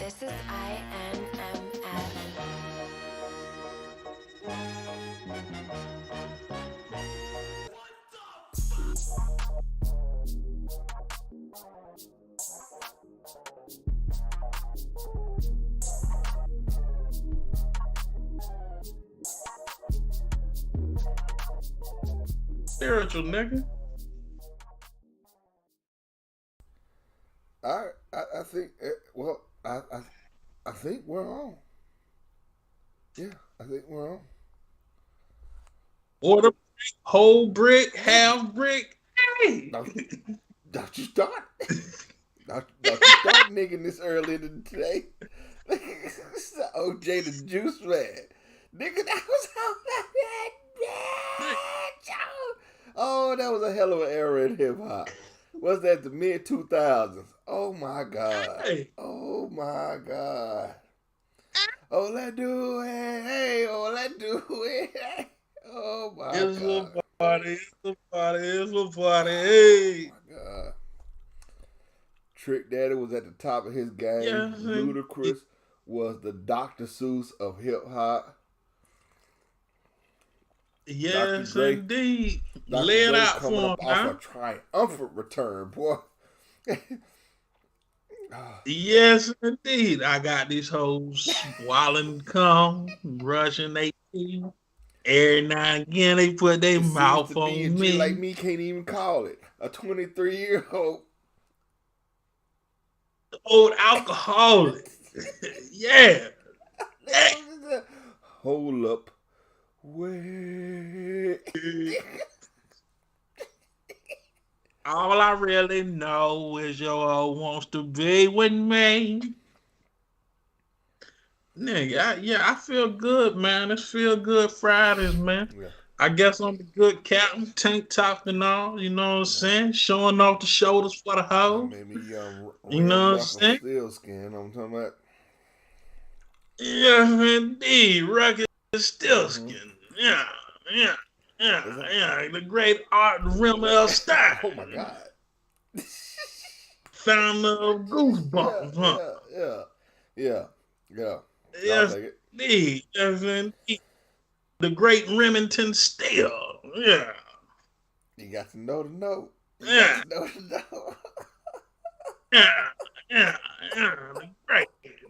This is INMF. Spiritual nigga. I think well I think we're on. Yeah, I think we're on. Quarter brick, whole brick, half brick. Hey. Don't you start. Don't you start nigga this early today. This is OJ the Juice Man. Nigga, that was how that. Oh, that was a hell of an era in hip hop. Was that the mid 2000s? Oh my god. Hey. Oh my god. Oh, let's do it. Hey, oh, let's do it. Hey. Oh my It's god. a party. It's a party. It's a party. Hey. Oh my god. Trick Daddy was at the top of his game. Yes, Ludacris was the Dr. Seuss of hip hop. yes, Dre, indeed. Dr. Lay it Dre out coming for up him off now. a triumphant return, boy. Yes, indeed. I got these hoes swallowing cum, brushing they teeth. Every now and again, they put their It seems mouth to be a on G like me. me can't even call it. A 23-year-old. Old alcoholic. Yeah. Hold up. Wait. All I really know is your hoe wants to be with me. Nigga, I feel good, man. It's feel good Fridays, man. Yeah. I guess I'm the good captain, tank top and all, you know what I'm saying? Showing off the shoulders for the That hoes. made me You know ram what I'm knuckle saying? steel skin. I'm talking about. Yes, indeed. Rugged still Mm-hmm. skin. Yeah. The great Art Rimmel Stein. Oh my god. Founder of Goosebumps, huh? Yeah. I'll Yes, take it. indeed. Yes, indeed. The great Remington Steele. Yeah. You got to know the note. You got Yeah. to know the note. Yeah. Yeah.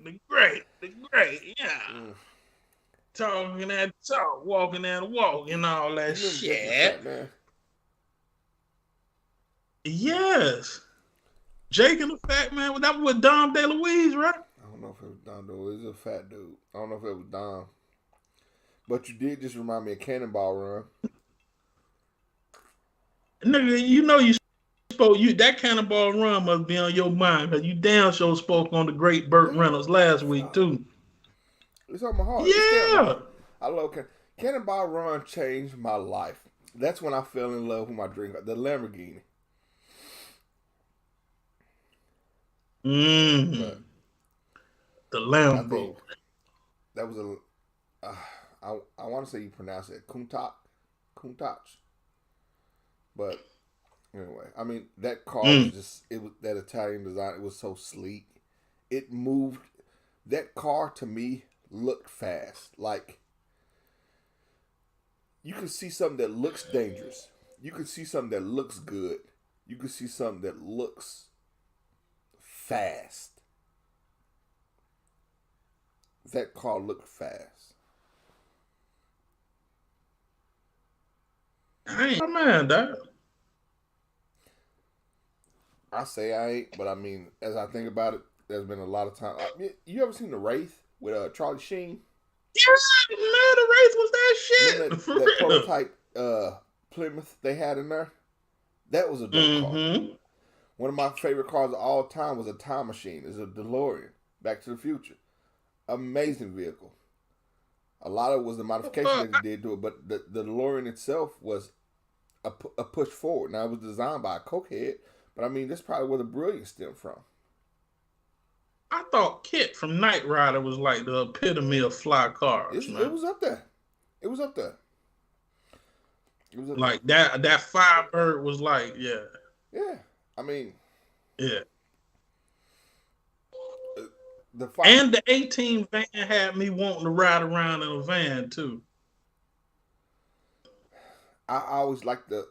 The great. Yeah. Mm. Talking that talk, walking that walk, and all that You remember Jake and the shit. Fat Man? Yes. Jake and the Fat Man, that was Dom DeLuise, right? I don't know if it was Don, though. It was a fat dude. I don't know if it was Don. But you did just remind me of Cannonball Run. Nigga, you know you spoke, that Cannonball Run must be on your mind, because you damn sure spoke on the great Burt Reynolds last week, too. It's on my heart. It's still on my Yeah. heart. I love Cannonball Run changed my life. That's when I fell in love with my dream car, the Lamborghini. But The I Lambo. think that was a. I want to say you pronounce it Countach, but anyway, I mean that car was just that Italian design. It was so sleek. It moved. That car to me looked fast. Like you could see something that looks dangerous. You could see something that looks good. You could see something that looks fast. That car looked fast. I ain't man, that. I say I ain't, but I mean, as I think about it, there's been a lot of time. You ever seen The Wraith with Charlie Sheen? Yeah, man, the race was that shit. Remember For that real. prototype Plymouth they had in there? That was a dope car. One of my favorite cars of all time was a Time Machine. It's a DeLorean, Back to the Future. Amazing vehicle. A lot of it was the modification they did to it, but the DeLorean itself was a push forward. Now, it was designed by a cokehead, but I mean, that's probably where the brilliance stemmed from. I thought Kit from Knight Rider was like the epitome of fly cars, man. It was up there. It was up there. Like that Firebird was like, yeah. Yeah. I mean, Yeah. the fight. And the 18 van had me wanting to ride around in a van too. I always liked the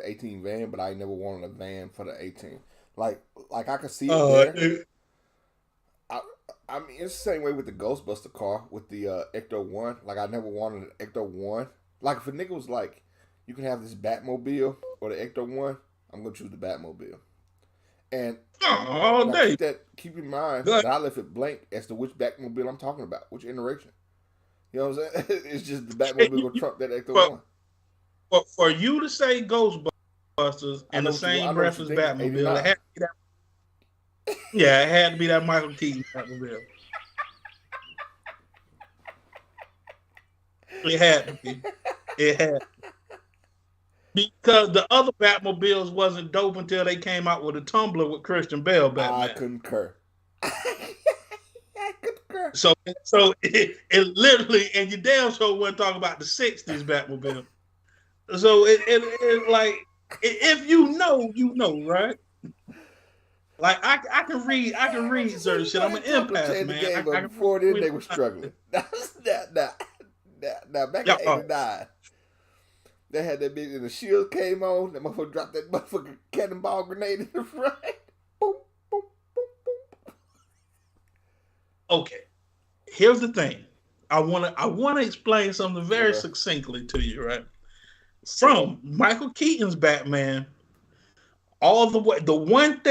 18 van, but I never wanted a van for the 18. Like I could see it there. I mean, it's the same way with the Ghostbuster car with the Ecto 1. Like, I never wanted an Ecto 1. Like, if a nigga was like, you can have this Batmobile or the Ecto 1, I'm going to choose the Batmobile. And all day. Keep in mind that I left it blank as to which Batmobile I'm talking about, which iteration. You know what I'm saying? It's just the Batmobile going to trump that Ecto 1. But for you to say Ghostbusters in the same breath as Batmobile, it had to be that. Yeah, it had to be that Michael Keaton Batmobile. It had to be. It had to. Because the other Batmobiles wasn't dope until they came out with a tumbler with Christian Bale Batman. I concur. So it literally, and you damn sure wasn't talking about the 60s Batmobile. So it like, if you know, right? Like I can read certain shit. I'm an empath, man. But before then, they were struggling. Now, back in '89, they had that bitch and the shield came on. That motherfucker dropped that motherfucking cannonball grenade in the front. Boom, boom, boom, boom. Okay, here's the thing. I wanna explain something very succinctly to you, right? From Michael Keaton's Batman, all the way, the one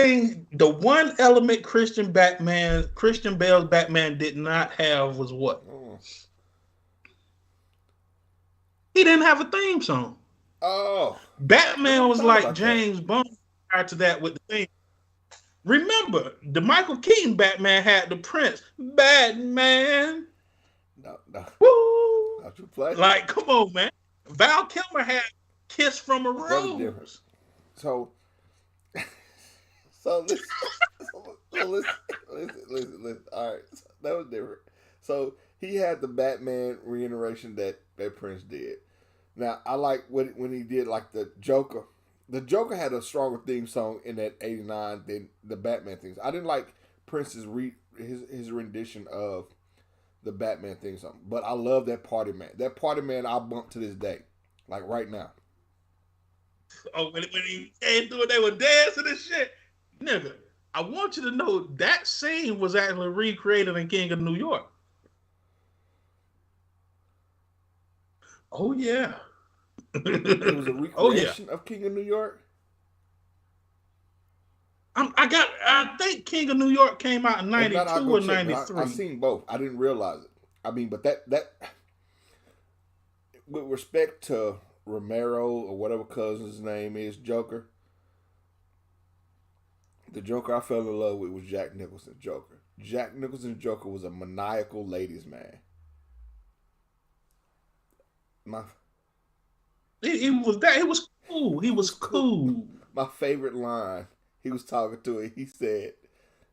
element Christian Bale's Batman did not have was what? He didn't have a theme song. Oh, Batman was like James Bond prior to that with the theme. Remember, the Michael Keaton Batman had the Prince Batman. No. Woo! Not you play. Like, come on, man. Val Kilmer had Kiss from a Rose. So listen. All right, so that was different. So he had the Batman reiteration that Prince did. Now I like when he did like the Joker. The Joker had a stronger theme song in that '89 than the Batman things. I didn't like Prince's his rendition of the Batman theme song, but I love that Party Man. That Party Man I bump to this day, like right now. Oh, when he came through, they were dancing and shit. Nigga, I want you to know that scene was actually recreated in King of New York. Oh yeah. It was a recreation of King of New York. I think King of New York came out in '92 or '93. I've seen both. I didn't realize it. I mean, but that with respect to Romero or whatever cousin's name is, Joker. The Joker I fell in love with was Jack Nicholson's Joker. Jack Nicholson's Joker was a maniacal ladies' man. He was cool. He was cool. My favorite line, he was talking to it. He said,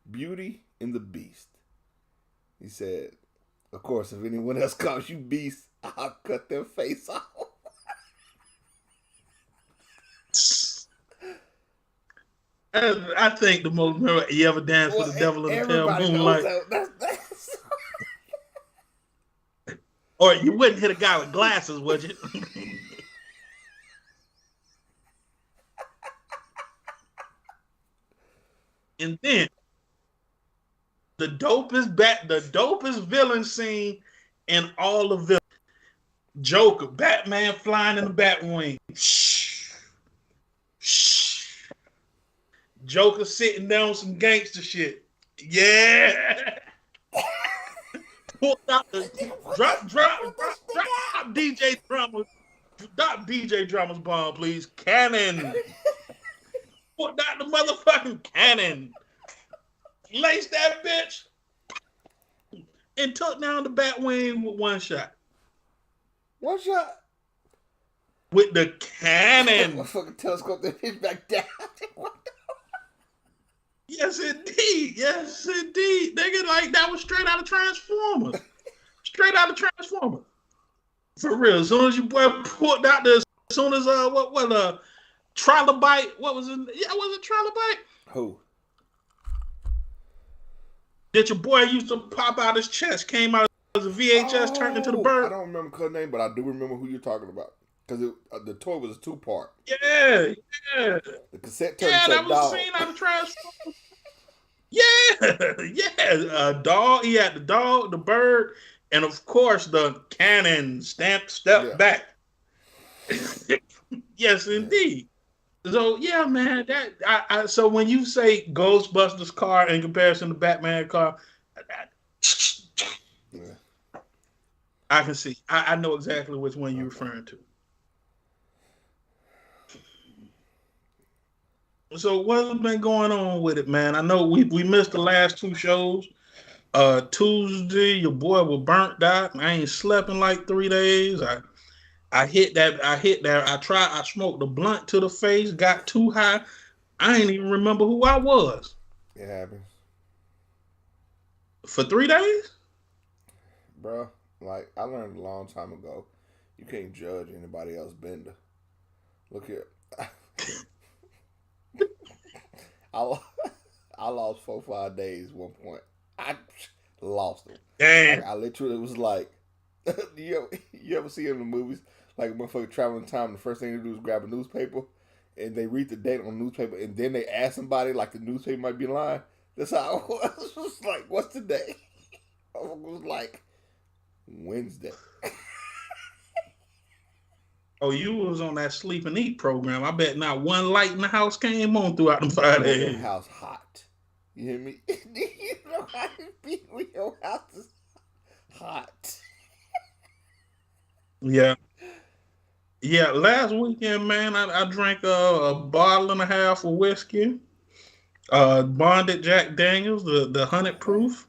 "Beauty and the Beast." He said, "Of course, if anyone else calls you Beast, I'll cut their face off." I think the most memorable you ever danced with the devil in the pale moonlight. That's Or you wouldn't hit a guy with glasses, would you? And then the dopest villain scene in all of villains. Joker, Batman flying in the Batwing. Joker sitting down some gangster shit. Yeah. Drop DJ Drama. Drop DJ Drama's bomb, please. Cannon. Put out the motherfucking cannon. Lace that bitch. And took down the Batwing with one shot. One shot? With the cannon. Motherfucking telescope that bitch back down. Yes, indeed. Yes, indeed. Nigga, like, that was straight out of Transformers. Straight out of Transformers. For real. As soon as you boy pulled out the, as soon as, Trilobite, what was it? Yeah, was it Trilobite? Who? That your boy used to pop out his chest, came out as a VHS, turned into the I bird. don't remember her name, but I do remember who you're talking about because the toy was a 2-part. Yeah, yeah, The cassette turned yeah. into a That was the dog. scene out of Trash. Yeah, yeah. Dog. He had the dog, the bird, and of course the cannon step Yeah, back. Yes, yeah, indeed. So yeah, man. So when you say Ghostbusters car in comparison to Batman car, yeah. I can see. I know exactly which one you're Okay. referring to. So what's been going on with it, man? I know we missed the last two shows. Tuesday, your boy was burnt out. I ain't slept in like 3 days. I hit that. I smoked the blunt to the face. Got too high. I ain't even remember who I was It happens, for 3 days. bro. Like I learned a long time ago, you can't judge anybody else bender. Look here, I I lost 4 5 days. 1 point, I lost them. Like Damn. I literally was like, you ever see in the movies like a motherfucker traveling time? The first thing they do is grab a newspaper, and they read the date on the newspaper, and then they ask somebody like the newspaper might be lying. That's how it was. It was like, what's today? It was like Wednesday. Oh, you was on that sleep and eat program. I bet not one light in the house came on throughout the 5 days. Your house hot. You hear me? You know how it be when your house is hot. Yeah. Yeah, last weekend, man, I drank a bottle and a half of whiskey, bonded Jack Daniels, the 100 Okay. proof.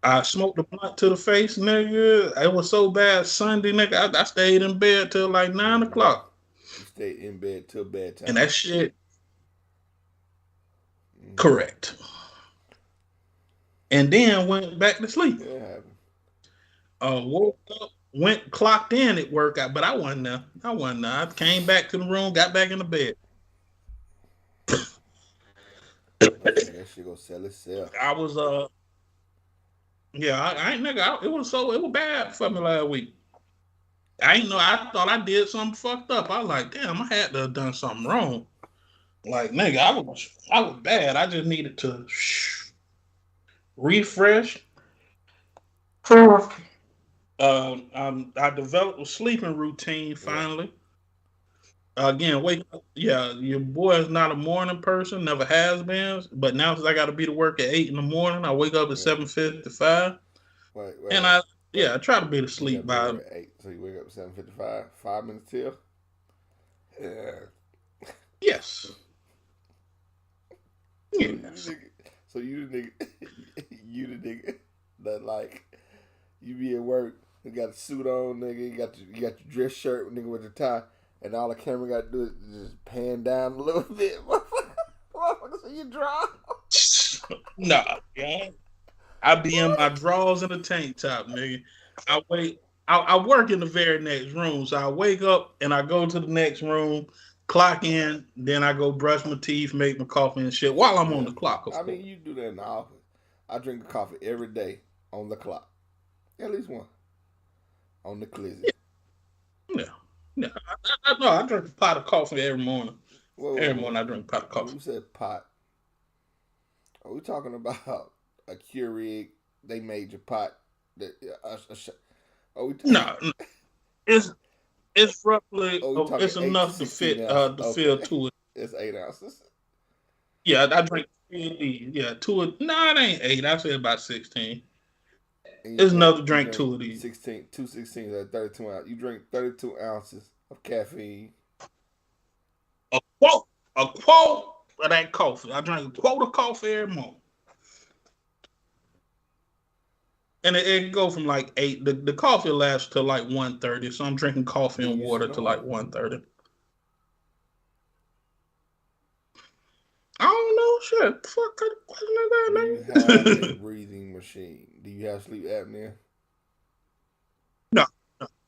I smoked the blunt to the face, nigga. It was so bad Sunday, nigga. I stayed in bed till like 9 o'clock, You stay in bed till and bedtime. that shit Mm-hmm. correct. And then went back to sleep. Yeah, it happened. Woke up, went clocked in at work, but I wasn't there. I came back to the room, got back in the bed. Okay, that shit gonna sell itself. I was yeah, I ain't nigga. It was bad for me last week. I ain't know. I thought I did something fucked up. I was like, damn, I had to have done something wrong. Like nigga, I was bad. I just needed to refresh. I developed a sleeping routine Yeah. finally. Again, wake up. Yeah, your boy is not a morning person, never has been. But now since I got to be to work at 8 in the morning, I wake up at Yeah. 7:55, Wait, and wait, wait. I try to be to You gotta sleep be at by work at 8, so you wake up at 7:55. 5 minutes till. Yeah. yes, So you the yes, nigga. So you the nigga. You the nigga that like you be at work. You got a suit on, nigga. You got your dress shirt, nigga, with your tie, and all the camera got to do is just pan down a little bit. Motherfucker, so you draw. nah, yeah. I be in my drawers and a tank top, nigga. I wait. I work in the very next room, so I wake up and I go to the next room, clock in, then I go brush my teeth, make my coffee and shit while I'm on Yeah. the clock, of I course. mean, you do that in the office. I drink a coffee every day on the clock. At least one on the clizzy. Yeah, yeah. No, I drink a pot of coffee every morning. Every Whoa. morning I drink a pot of When coffee. you said pot, are we talking about a Keurig? They made your pot. That are we? No, no. It's it's roughly Oh, we talking it's 8 to enough to 16 fit ounces. to Okay, fill two. it's 8 ounces. Yeah, I drink three of these. Yeah, two of no, it ain't eight. I say about 16. It's enough to You drink drink two of these. 16, 2 16 at 32 ounces. You drink 32 ounces of caffeine. A quote, a quote of that coffee. I drink a quote of coffee every morning. And it go from like 8. The coffee lasts till like 1:30. So I'm drinking coffee Do and you water till like snore? 1:30. I don't know shit. Fuck kind of question Do you is have a that, breathing machine? Do you have sleep apnea? no,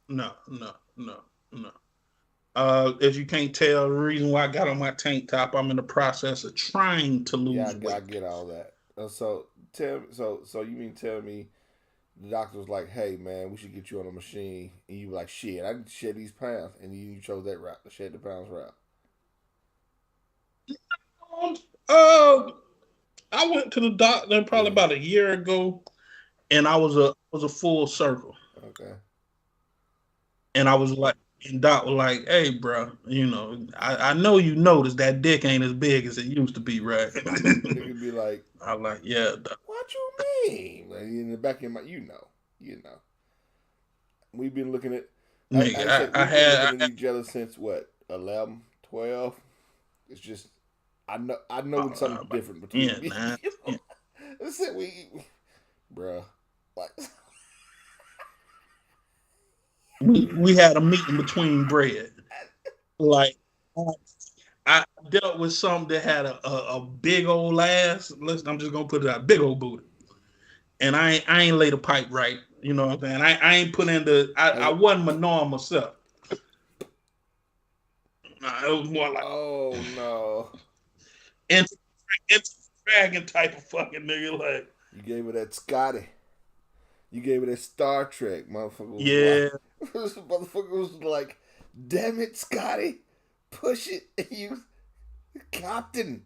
no, no, no, no. As you can't tell, the reason why I got on my tank top, I'm in the process of trying to Yeah, lose I weight. get all that. So tell me, so you mean tell me the doctor was like, hey man, we should get you on a machine, and you were like, shit, I need to shed these pounds, and you chose that route, the shed the pounds route. Uh, I went to the doctor probably Yeah. about a year ago, and I was a full circle, Okay. and I was like, and doc was like, hey, bro, you know, I know you noticed that dick ain't as big as it used to be, right? Nigga be like, I was like, yeah, doc. what you mean? Like, in the back of my, you know. We've been looking at, I Nigga, said, I we've been had, looking at each other since what, 11, 12? It's just, I know when something's different between me. man. Yeah. Listen, bruh, like, We had a meeting between bread. Like I dealt with something that had a big old ass. Listen, I'm just gonna put it out, big old booty. And I ain't laid a pipe right. You know what I'm saying? I ain't put in I wasn't my normal self. It was more like oh no. into dragon type of fucking nigga. Like, You gave her that Scotty. You gave her that Star Trek. Motherfucker was yeah. like, motherfucker was like, damn it, Scotty. Push it. And you, Capt'n.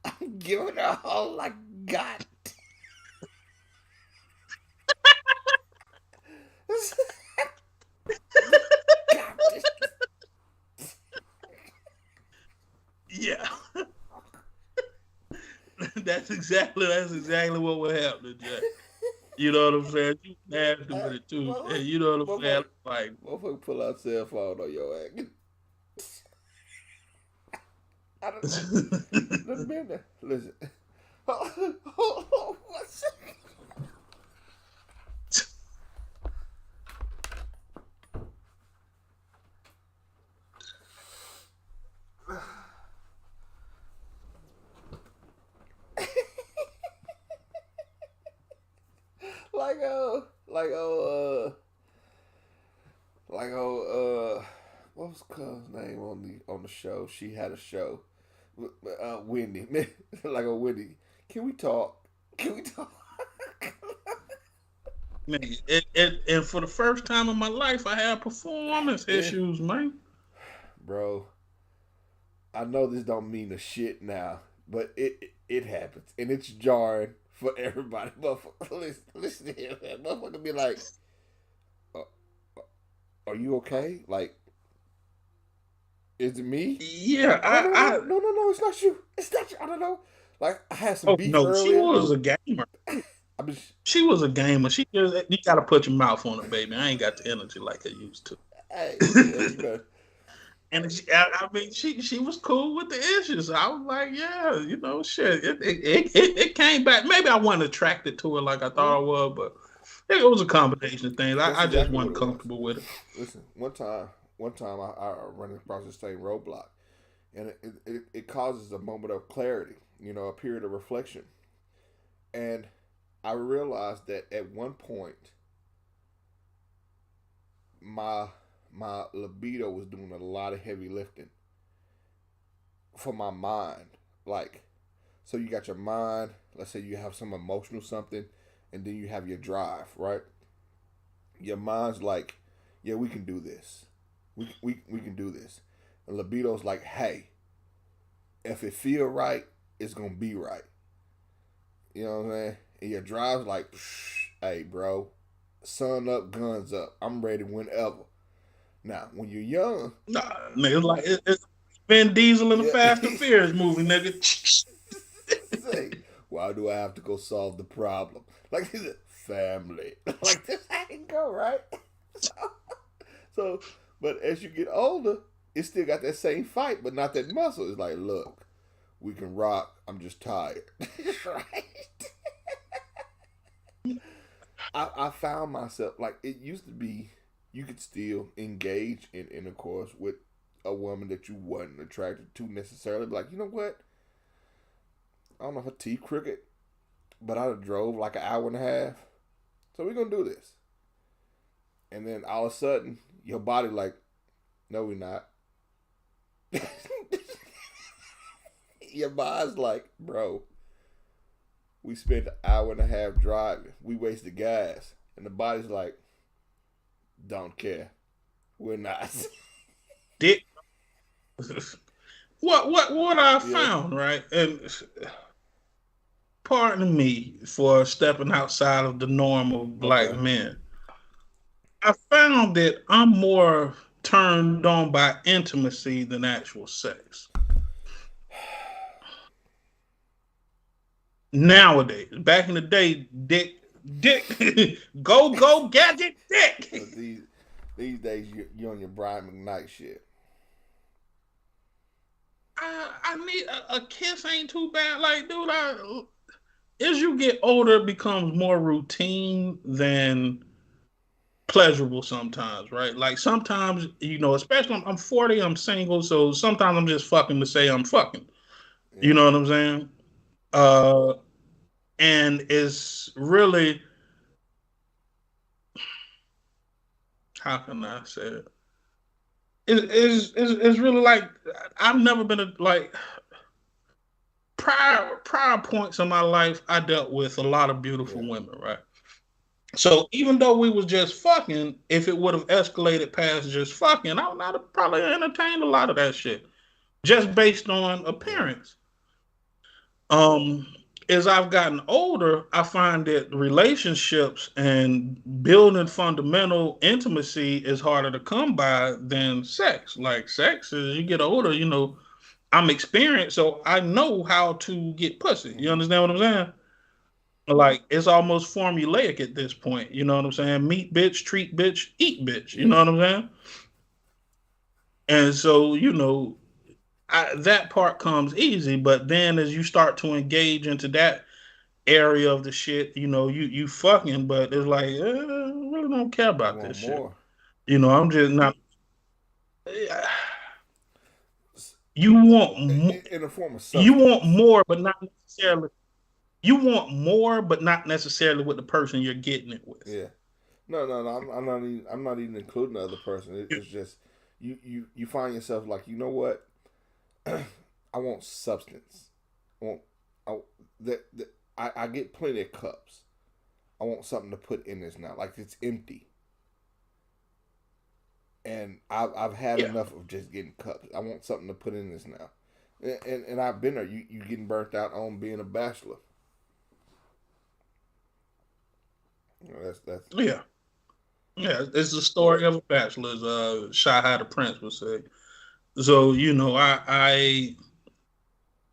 I'm giving her all I got. Capt'n. Yeah. that's exactly what would happen, Jack. You know what I'm saying? You nasty with it too. And you know what I'm saying? Like, motherfucker pull out cell phone on your ass. I don't know. Look, man, listen. What's what was Cub's name on the show? She had a show. Wendy, like a Wendy. Can we talk? Can we talk? man, and for the first time in my life, I had performance issues, man. Bro, I know this don't mean a shit now, but it happens, and it's jarring for everybody. Motherfucker, listen to him, man. Motherfucker be like, "Are you okay? Like, is it me?" Yeah, No, it's not you. It's not you. I don't know. Like, I had some oh beef no, she earlier. was a gamer. She was a gamer. She just you gotta put your mouth on it, baby. I ain't got the energy like I used to. Hey, you better. And I mean, she was cool with the issues. I was like, yeah, you know, shit. It came back. Maybe I wasn't attracted to her like I thought I was, but it was a combination of things. I just exactly wasn't comfortable with it. Listen, one time I ran across the same roadblock, and it causes a moment of clarity, a period of reflection. And I realized that at one point, my libido was doing a lot of heavy lifting for my mind. Like, so you got your mind, let's say you have some emotional something, and then you have your drive, right? Your mind's like, yeah, we can do this. We can do this. And libido's like, hey, if it feel right, it's gonna be right. You know what I'm saying? And your drive's like, hey, bro, sun up, guns up. I'm ready whenever. Now, when you're young, Nah, nigga, like it's Vin Diesel in the yeah. Fast and Furious movie, nigga. Say, why do I have to go solve the problem? Like, family. Like, this I can go, right? So, but as you get older, it still got that same fight, but not that muscle. It's like, look, we can rock. I'm just tired. Right? I found myself, like, it used to be, you could still engage in intercourse with a woman that you wasn't attracted to necessarily. Like, you know what? I don't know her teeth crooked, but I drove like an hour and a half. So we're going to do this. And then all of a sudden, your body like, no, we're not. Your body's like, bro, We spent an hour and a half driving. We wasted gas. And the body's like, don't care. We're not. Dick. What I found, right? And pardon me for stepping outside of the norm of black men. I found that I'm more turned on by intimacy than actual sex. Nowadays, back in the day, dick, go, gadget, dick. These days, you're on your Brian McKnight shit. I need a kiss ain't too bad. Like, dude, as you get older, it becomes more routine than pleasurable sometimes, right? Like sometimes, especially I'm 40, I'm single, so sometimes I'm just fucking to say I'm fucking. Yeah. You know what I'm saying? And it's really, how can I say it? It's really like I've never been prior points in my life. I dealt with a lot of beautiful women, right? So even though we was just fucking, if it would have escalated past just fucking, I would not have probably entertained a lot of that shit, just based on appearance. As I've gotten older, I find that relationships and building fundamental intimacy is harder to come by than sex. Like sex, as you get older, I'm experienced, so I know how to get pussy. You understand what I'm saying? Like it's almost formulaic at this point. You know what I'm saying? Meet bitch, treat bitch, eat bitch. You know what I'm saying? And so, that part comes easy, but then as you start to engage into that area of the shit, you fucking, but it's like, I really don't care about this shit. I'm just not. You want more in a form of substance. You want more, but not necessarily. You want more, but not necessarily with the person you're getting it with. Yeah. No. I'm not even including the other person. It's just you find yourself like, you know what? I want substance. I get plenty of cups. I want something to put in this now. Like it's empty. And I've had enough of just getting cups. I want something to put in this now. And I've been there. You getting burnt out on being a bachelor. That's yeah. It's the story of a bachelor. Shy the Prince would say. So I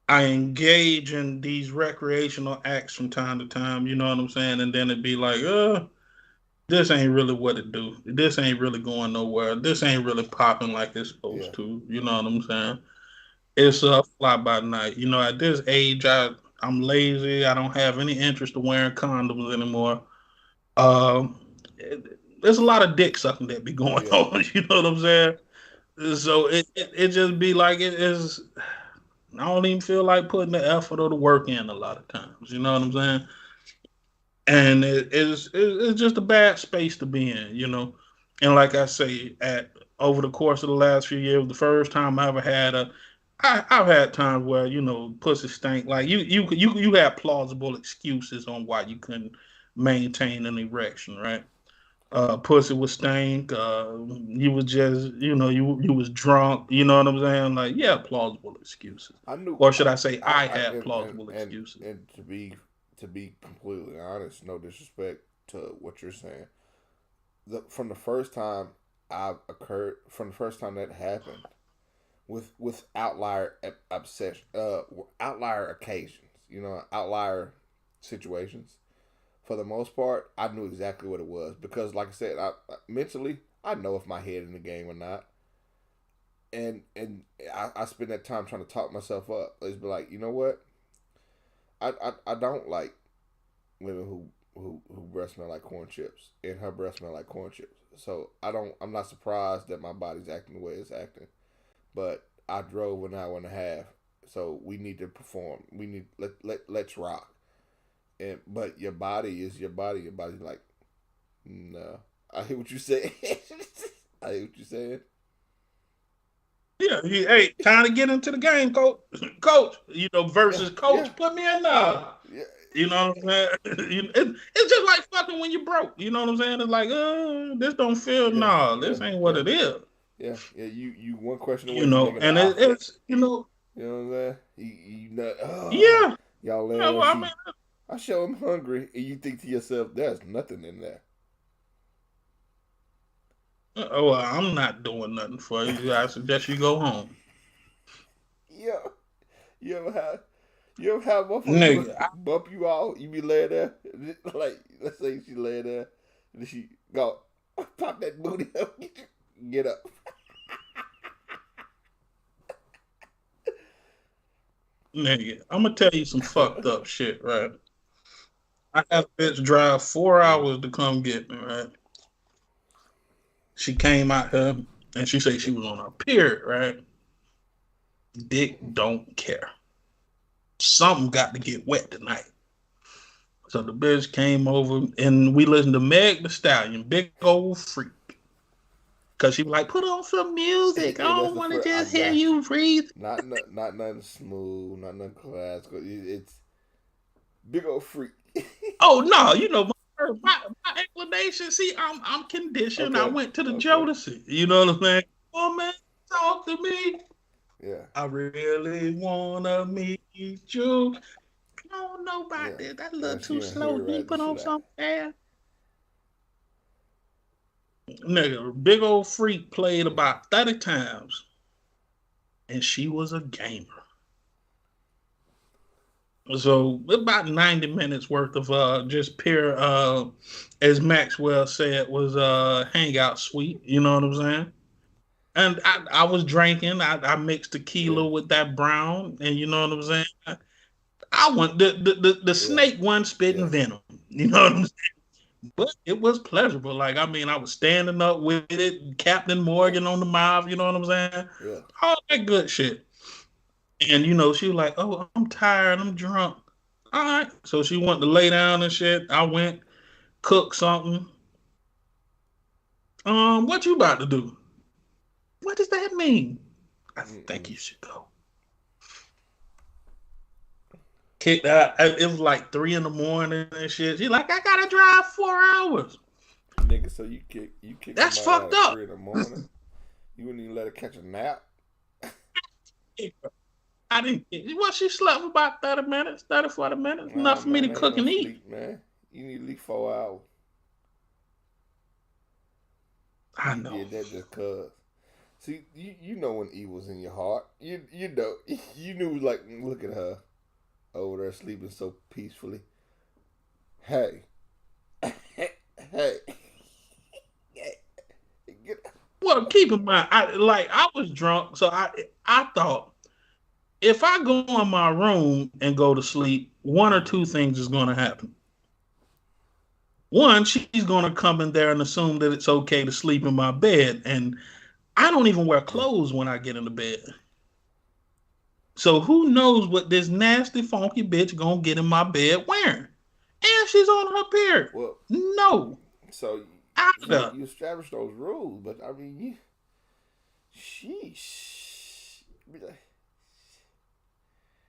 engage in these recreational acts from time to time. You know what I'm saying? And then it'd be like, this ain't really what it do. This ain't really going nowhere. This ain't really popping like it's supposed to. You know what I'm saying? It's a fly by night. At this age, I'm lazy. I don't have any interest in wearing condoms anymore. There's a lot of dick sucking that be going on. You know what I'm saying? So it just be like it is. I don't even feel like putting the effort or the work in a lot of times. You know what I'm saying? And it's just a bad space to be in. And like I say, over the course of the last few years, the first time I ever had I've had times where pussy stank. Like you had plausible excuses on why you couldn't maintain an erection, right? Pussy was stink. You was just you was drunk. You know what I'm saying? Like plausible excuses. Or should I say I had plausible excuses. And to be completely honest, no disrespect to what you're saying. From the first time that happened, with outlier obsession, outlier occasions, outlier situations. For the most part, I knew exactly what it was because, like I said, mentally I know if my head in the game or not, and I spend that time trying to talk myself up. Let's be like, you know what? I don't like women who breast smell like corn chips and her breast smell like corn chips. So I'm not surprised that my body's acting the way it's acting. But I drove an hour and a half, so we need to perform. Let's rock. But your body is your body. Your body's like, no. I hear what you say. I hear what you're saying. Yeah, time to get into the game, coach. Coach, versus coach. Yeah. Put me in now. Yeah, You know what I'm saying? It's just like fucking when you're broke. You know what I'm saying? It's like, this don't feel, this ain't what it is. Yeah. You one question You away from know, making an and offer. it's, you know, You know what I'm saying? You know, yeah. y'all land Yeah, on well, I mean, sheet. I show him hungry, and you think to yourself, "There's nothing in there." well, I'm not doing nothing for you. I suggest you go home. Yeah. You ever have you ever have motherfuckers Nigga, bump you out? You be laying there, like let's say she laying there, and she go pop that booty up, get up. nigga, I'm gonna tell you some fucked up shit, right? I had a bitch drive 4 hours to come get me, right? She came out here and she said she was on her period, right? Dick don't care. Something got to get wet tonight. So the bitch came over and we listened to Meg the Stallion, big old freak. Cause she was like, put on some music. I Yeah, that's don't the want to first. I just hear got you. you breathe. Not nothing smooth, not nothing classical. It's big old freak. Oh no, you know my explanation. See, I'm conditioned. I Okay, went to the okay, Jodeci. You know what I'm saying? Oh man, talk to me. yeah, I really wanna meet you. I don't know about yeah, this. That's a yeah. little She too and slow. her Can you ride the put shit on out. something fast? Nigga, big old freak played about 30 times, and she was a gamer. So about 90 minutes worth of just pure as Maxwell said was hangout suite, you know what I'm saying? And I was drinking, I mixed Yeah, tequila with that brown, and you know what I'm saying? I want the yeah, snake one spitting yeah, venom, you know what I'm saying? But it was pleasurable. Like, I mean, I was standing up with it, Captain yeah, Morgan on the mouth, you know what I'm saying? yeah. All that good shit. And you know, she was like, "Oh, I'm tired. I'm drunk." All right. So she wanted to lay down and shit. I went, cooked something. What you about to do? What does that mean? I think Mm-mm. you should go. Kicked out. It was like 3 in the morning and shit. She's like, I gotta drive 4 hours. Nigga, so you kick That's somebody out fucked at up. 3 in the morning? You wouldn't even let her catch a nap? I didn't. Well, she slept for about 30 minutes, 30, 40 minutes. Nah, Enough for me man, to that ain't cook no and eat. sleep, man. You need at least 4 hours. I You know. did that just cause. See, you know when evil's in your heart. You know you knew like look at her over there sleeping so peacefully. Hey, hey, get Well, keep in mind, I was drunk, so I thought if I go in my room and go to sleep, one or two things is going to happen. One, she's going to come in there and assume that it's okay to sleep in my bed, and I don't even wear clothes when I get into bed. So who knows what this nasty, funky bitch gonna get in my bed wearing? And she's on her period. well. No, So out of so there. you established those rules, but I mean, sheesh. Be like,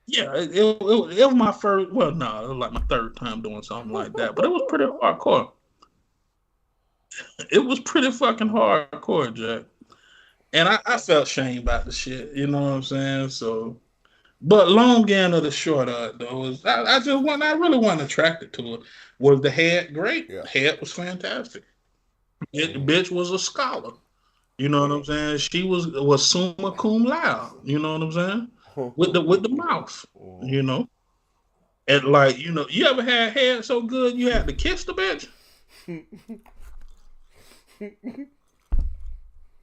Yeah, it was my first. Well, no, it was like my third time doing something like that, but it was pretty hardcore. It was pretty fucking hardcore, Jack. And I felt shame about the shit. You know what I'm saying? So, but long end of the short of it though is I really wasn't attracted to it. Was the head great? yeah. The head was fantastic. The Mm-hmm. bitch was a scholar. You know what I'm saying? She was summa cum laude. You know what I'm saying? With the mouth. You know, and like you ever had head so good you had to kiss the bitch?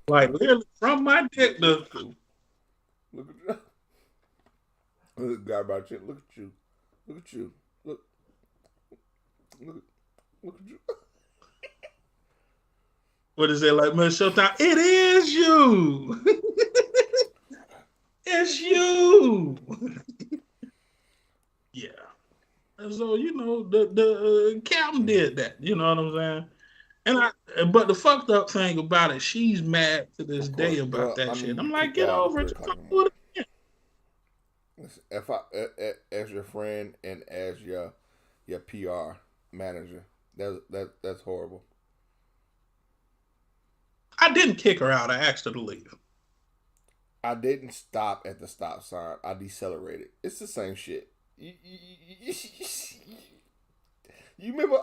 Like literally from my dick That's to cool. Look at you. Look, guy about you. Look at you. Look at you. Look, look at you. what is it like, man? Showtime. It is you. It's you. Yeah. And so the Captain did that. You know what I'm saying? But the fucked up thing about it, she's mad to this Of day course. about Well, that I mean, shit. I'm you like, kicked get her out at over it. 3 o'clock Just in the come do morning. it again. If I as your friend and as your your PR manager. That's horrible. I didn't kick her out. I asked her to leave. I didn't stop at the stop sign. I decelerated. It's the same shit. You remember?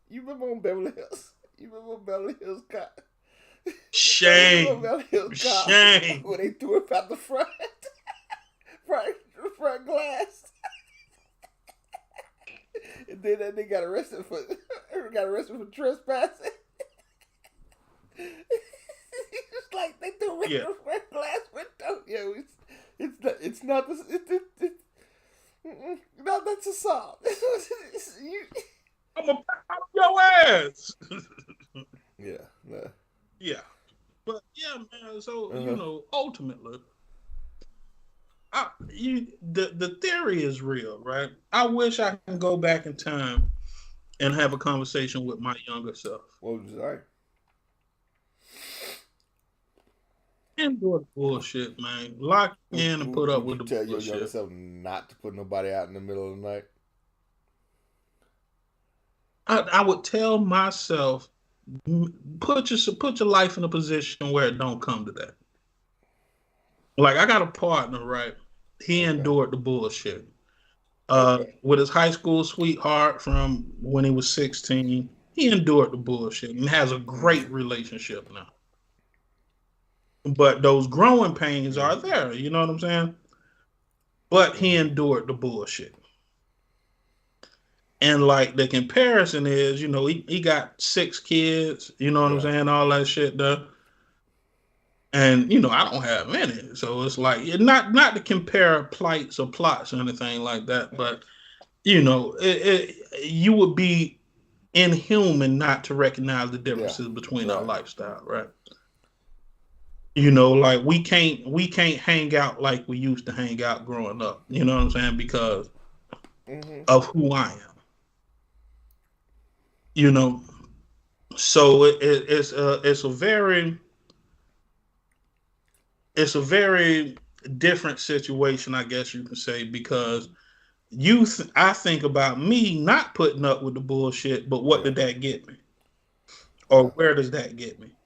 You remember on Beverly Hills? You remember on Beverly Hills Cop? Shame. Beverly Hills Cop, Shame. when they threw it out the front glass. And then they got arrested for trespassing. It's like they threw it out the front glass window. Yo, it's not this. No, that's assault. I'm gonna pop your ass. Yeah. Yeah. But yeah, man. So ultimately, the theory is real, right? I wish I can go back in time and have a conversation with my younger self. What would you say? Endure the bullshit, man. Lock in and put up with the bullshit. Tell your younger self not to put nobody out in the middle of the night. I would tell myself, put your life in a position where it don't come to that. Like, I got a partner, right? He endured the bullshit. With his high school sweetheart from when he was 16, he endured the bullshit and has a great relationship now. But those growing pains are there, you know what I'm saying? But he endured the bullshit. And like the comparison is, he got 6 kids, you know what I'm saying? All that shit though. And I don't have any. So it's like not to compare plights or plots or anything like that, but you would be inhuman not to recognize the differences between our lifestyle, right? Like we can't hang out like we used to hang out growing up. You know what I'm saying? Because of who I am. So it's a very different situation, I guess you can say, because I think about me not putting up with the bullshit, but what did that get me? Or where does that get me?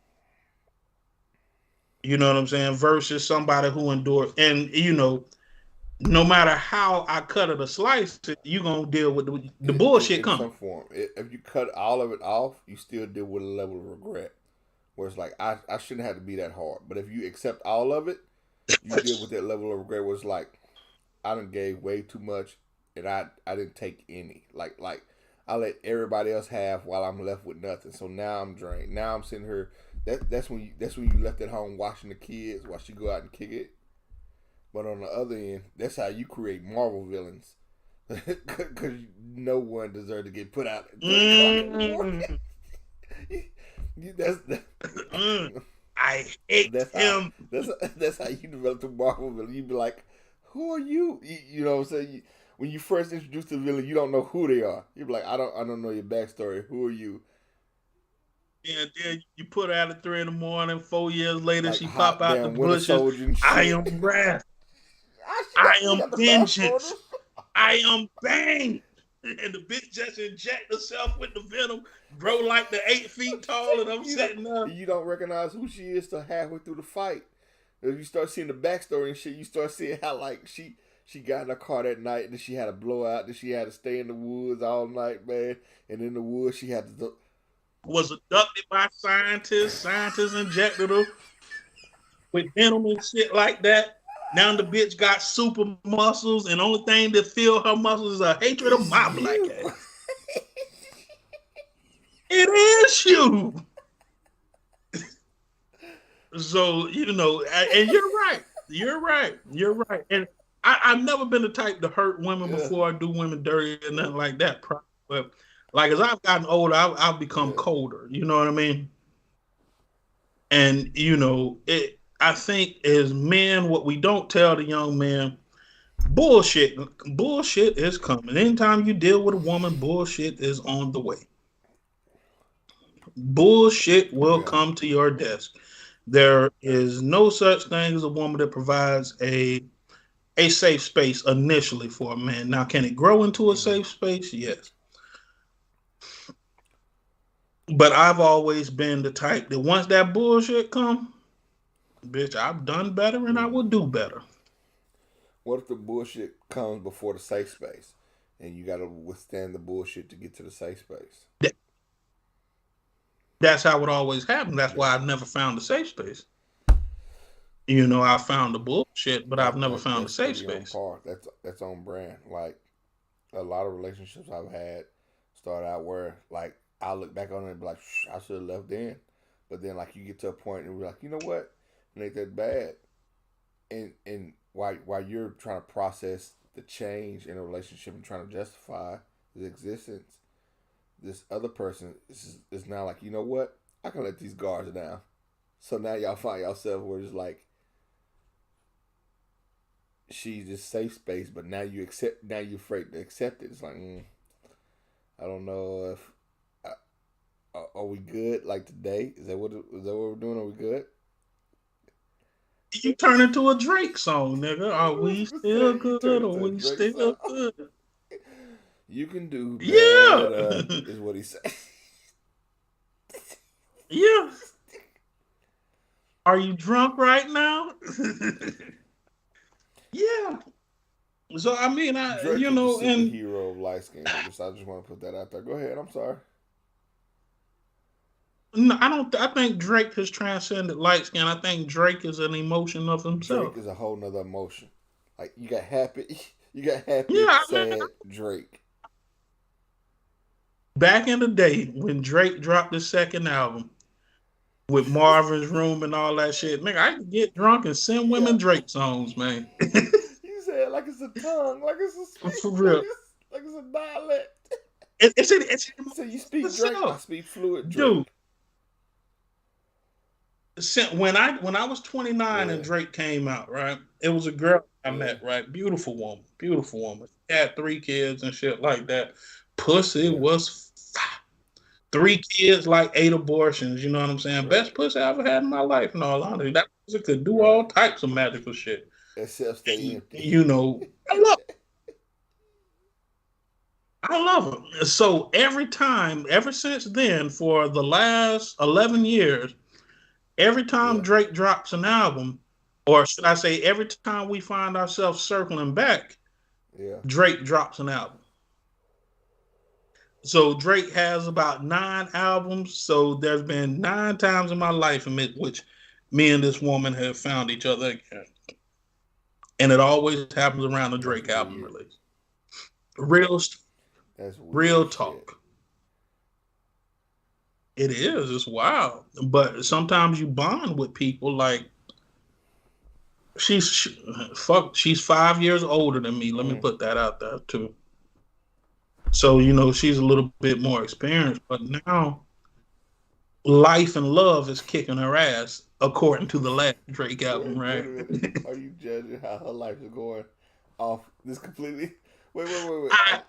You know what I'm saying? Versus somebody who endured, and no matter how I cut it or slice it, you're going to deal with the bullshit coming. In some form. If you cut all of it off, you still deal with a level of regret. Where it's like, I shouldn't have to be that hard. But if you accept all of it, you deal with that level of regret where it's like, I done gave way too much and I didn't take any. Like I let everybody else have while I'm left with nothing. So now I'm drained. Now I'm sitting here. That's when you left at home watching the kids while she go out and kick it. But on the other end, that's how you create Marvel villains. Because no one deserves to get put out. I hate him. That's how you develop the Marvel villain. You be like, who are you? You know what I'm saying? When you first introduce the villain, you don't know who they are. You be like, I don't know your backstory. Who are you? Yeah, then you put her out at 3 a.m. 4 years later, like she pop out the bushes. I am wrath. I am vengeance. I am bang. And the bitch just inject herself with the venom, grow like the 8 feet tall, and I'm sitting there. You don't recognize who she is till halfway through the fight. If you start seeing the backstory and shit, you start seeing how like she got in her car that night, and then she had a blowout, then she had to stay in the woods all night, man. And in the woods, she had to was abducted by scientists. Scientists injected her with venom and shit like that. Now the bitch got super muscles, and the only thing that fill her muscles is a hatred of my black ass. It is you. So, and you're right. And I've never been the type to hurt women before I do women dirty or nothing like that. But like as I've gotten older, I've become colder. You know what I mean? And I think as men, what we don't tell the young men, bullshit is coming. Anytime you deal with a woman, bullshit is on the way. Bullshit will come to your desk. There is no such thing as a woman that provides a a safe space initially for a man. Now, can it grow into a safe space? Yes. But I've always been the type that once that bullshit come, bitch, I've done better and I will do better. What if the bullshit comes before the safe space, and you got to withstand the bullshit to get to the safe space? That's how it always happened. That's why I've never found a safe space. You know, I found the bullshit, but I've never found a That's safe pretty on space. par. That's on brand. Like a lot of relationships I've had start out where like I look back on it and be like, I should have left then. But then like you get to a point and we're like, you know what? It ain't that bad. And while you're trying to process the change in a relationship and trying to justify the existence, this other person is now like, you know what? I can let these guards down. So now y'all find yourself where it's like she's just safe space, but now you're afraid to accept it. It's like, I don't know if are we good like today? Is that what we're doing? Are we good? You turn into a Drake song, nigga. Are we still good? Are we still good? You can do better, is what he said. Yeah. Are you drunk right now? Yeah. So I mean, Drake you is know, the and superhero of light skin niggas. I just want to put that out there. Go ahead. I'm sorry. no, I don't. I think Drake has transcended light skin. I think Drake is an emotion of himself. Drake is a whole nother emotion. Like you got happy, Yeah, sad Drake. back in the day when Drake dropped his second album with Marvin's Room and all that shit, nigga, I could get drunk and send women Drake songs, man. You said like it's a tongue, like it's a speech, For real. like it's a dialect. It's so you speak Drake, I speak fluid Drake. Dude. When I was 29 and Drake came out, right? It was a girl I met, right? Beautiful woman. Had 3 kids and shit like that. Pussy was 3 kids, like 8 abortions. You know what I'm saying? Right. Best pussy I ever had in my life. In all honesty, that pussy could do all types of magical shit. Except stay empty. You know, I love her. So every time, ever since then, for the last 11 years, every time Drake drops an album, or should I say, every time we find ourselves circling back, Drake drops an album. So Drake has about 9 albums. So there's been 9 times in my life in which me and this woman have found each other again. And it always happens around the Drake album release. Real talk. It is. It's wild. But sometimes you bond with people like she's 5 years older than me. Let me put that out there too. So, you know, she's a little bit more experienced, but now life and love is kicking her ass, according to the last Drake album, right? Are you judging how her life is going off this completely? Wait.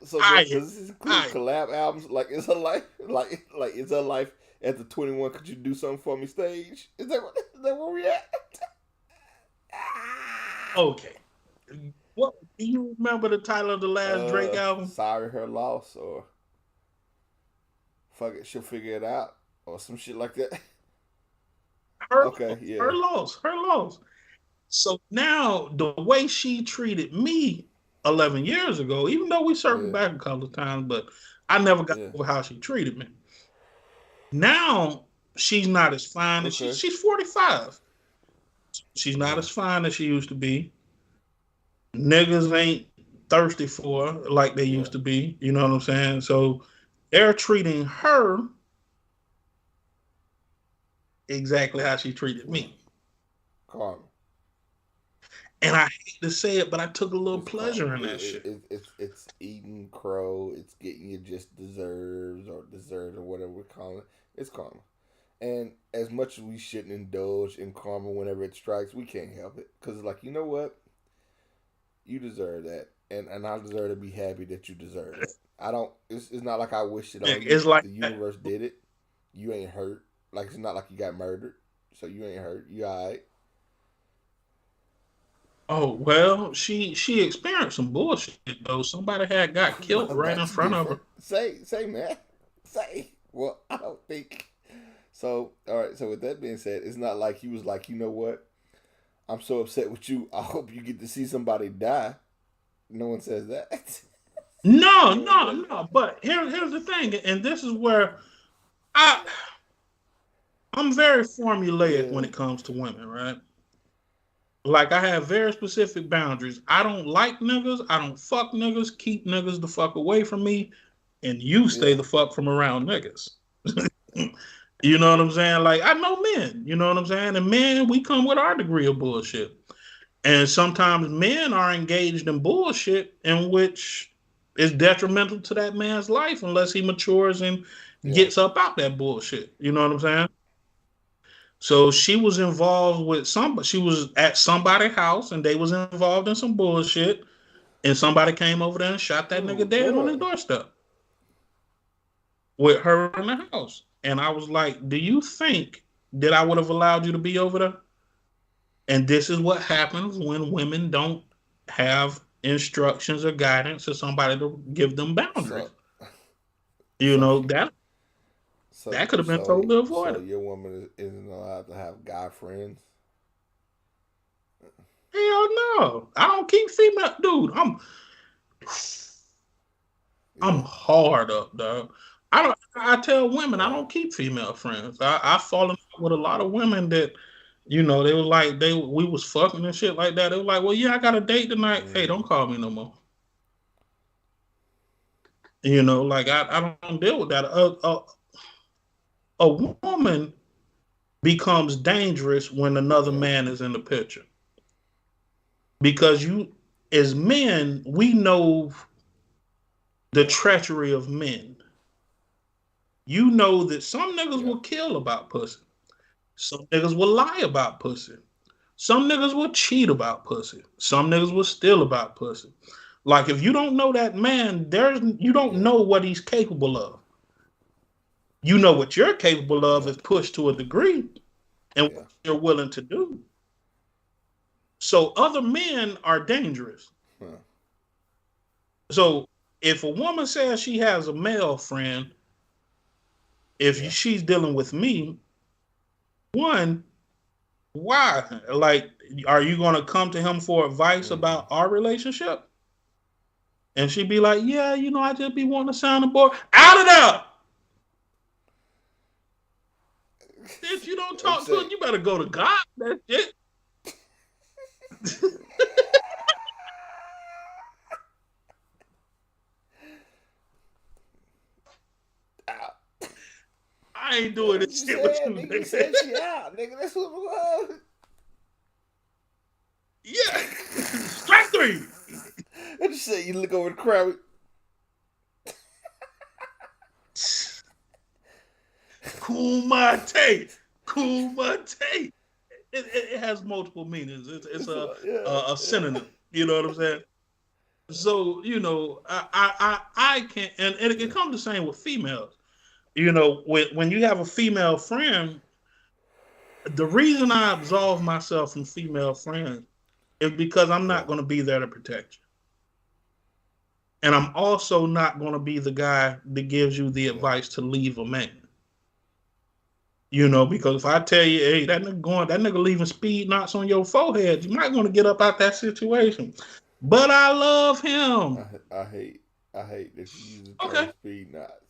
So does this include collab albums? Like, is her life like is her life at the 21? Could you do something for me stage? Is that where we at? Okay. What do you remember the title of the last Drake album? Sorry, her loss, or fuck it, she'll figure it out, or some shit like that. Her loss. So now the way she treated me 11 years ago, even though we circled back a couple of times, but I never got over how she treated me. Now she's not as fine as she's 45. She's not as fine as she used to be. Niggas ain't thirsty for her like they used to be. You know what I'm saying? So they're treating her exactly how she treated me. Karma. And I hate to say it, but I took a little pleasure in that shit. It's eating crow. It's getting you just deserves or whatever we're calling it. It's karma. And as much as we shouldn't indulge in karma whenever it strikes, we can't help it. Because it's like, you know what? You deserve that. And I deserve to be happy that you deserve it. I don't, it's not like I wish it on you. It's like the universe did it. You ain't hurt. Like, it's not like you got murdered. So you ain't hurt. You all right. Oh well, she experienced some bullshit though. Somebody had got killed Well, right in that's front of different. her. Say, man. Say. Well, I don't think so. All right. So with that being said, it's not like he was like, you know what? I'm so upset with you. I hope you get to see somebody die. No one says that. No, No one no, says no. But here's the thing, and this is where I I'm very that. formulaic when Yeah. it comes to women, right? Like I have very specific boundaries. I don't like niggas. I don't fuck niggas. Keep niggas the fuck away from me, and you stay Yeah. the fuck from around niggas. You know what I'm saying? Like I know men. You know what I'm saying? And men, we come with our degree of bullshit. And sometimes men are engaged in bullshit in which is detrimental to that man's life unless he matures and Yeah. gets up out that bullshit. You know what I'm saying? So she was involved with somebody. She was at somebody's house and they was involved in some bullshit. And somebody came over there and shot that Oh nigga dead on his God. doorstep with her in the house. And I was like, do you think that I would have allowed you to be over there? And this is what happens when women don't have instructions or guidance or somebody to give them boundaries. So You so know, that could have been totally so avoided. your woman isn't allowed to have guy friends. Hell no. I don't keep female dude. I'm Yeah. hard up, dog. I tell women I Uh, don't keep female friends. I fall in love with a lot of women that, they were like we was fucking and shit like that. They were like, well, yeah, I got a date tonight. Hey, don't mm, call me no more. Like I don't deal with that. A woman becomes dangerous when another yeah. man is in the picture because you, as men, we know the Yeah. treachery of men. You know that some niggas Yeah. will kill about pussy. Some niggas will lie about pussy. Some niggas will cheat about pussy. Some niggas will steal about pussy. Like if you don't know that man, you don't Yeah. know what he's capable of. You know what you're capable of Yeah. is pushed to a degree and Yeah. what you're willing to do. So other men are dangerous. Huh. So if a woman says she has a male friend, if Yeah. she's dealing with me, one, why? Like, are you going to come to him for advice Mm-hmm. about our relationship? And she'd be like, yeah, I just be wanting to sound the boy. Out of there! If you don't I'm talk to saying. him, you better go to God. That's it. Out. I ain't That's doing what this you shit with said, you, nigga. You nigga. said she out, nigga. That's what it was. Yeah. Strike three. I just said you look over the crowd. Kumate. Kumate. It has multiple meanings. It's It's a, like, yeah, a yeah, synonym. You know what I'm saying? So I can't, and it yeah, comes the same with females. When you have a female friend, the reason I absolve myself from female friends is because I'm yeah, not going to be there to protect you, and I'm also not going to be the guy that gives you the yeah, advice to leave a man. Because if I tell you, hey, that nigga leaving speed knots on your forehead, you might want to get up out that situation. But I love him. I hate, I hate that you use the term Okay. speed knots.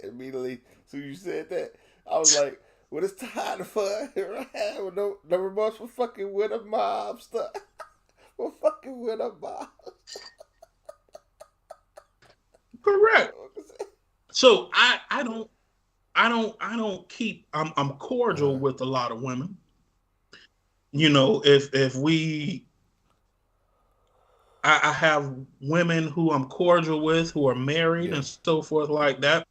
Immediately, so you said that, I was like, well, it's time for right? With no remorse for fucking with a mob stuff. For fucking with a mob. Correct. So I don't keep. I'm cordial Uh-huh. with a lot of women. If I have women who I'm cordial with who are married Yeah. and so forth like that.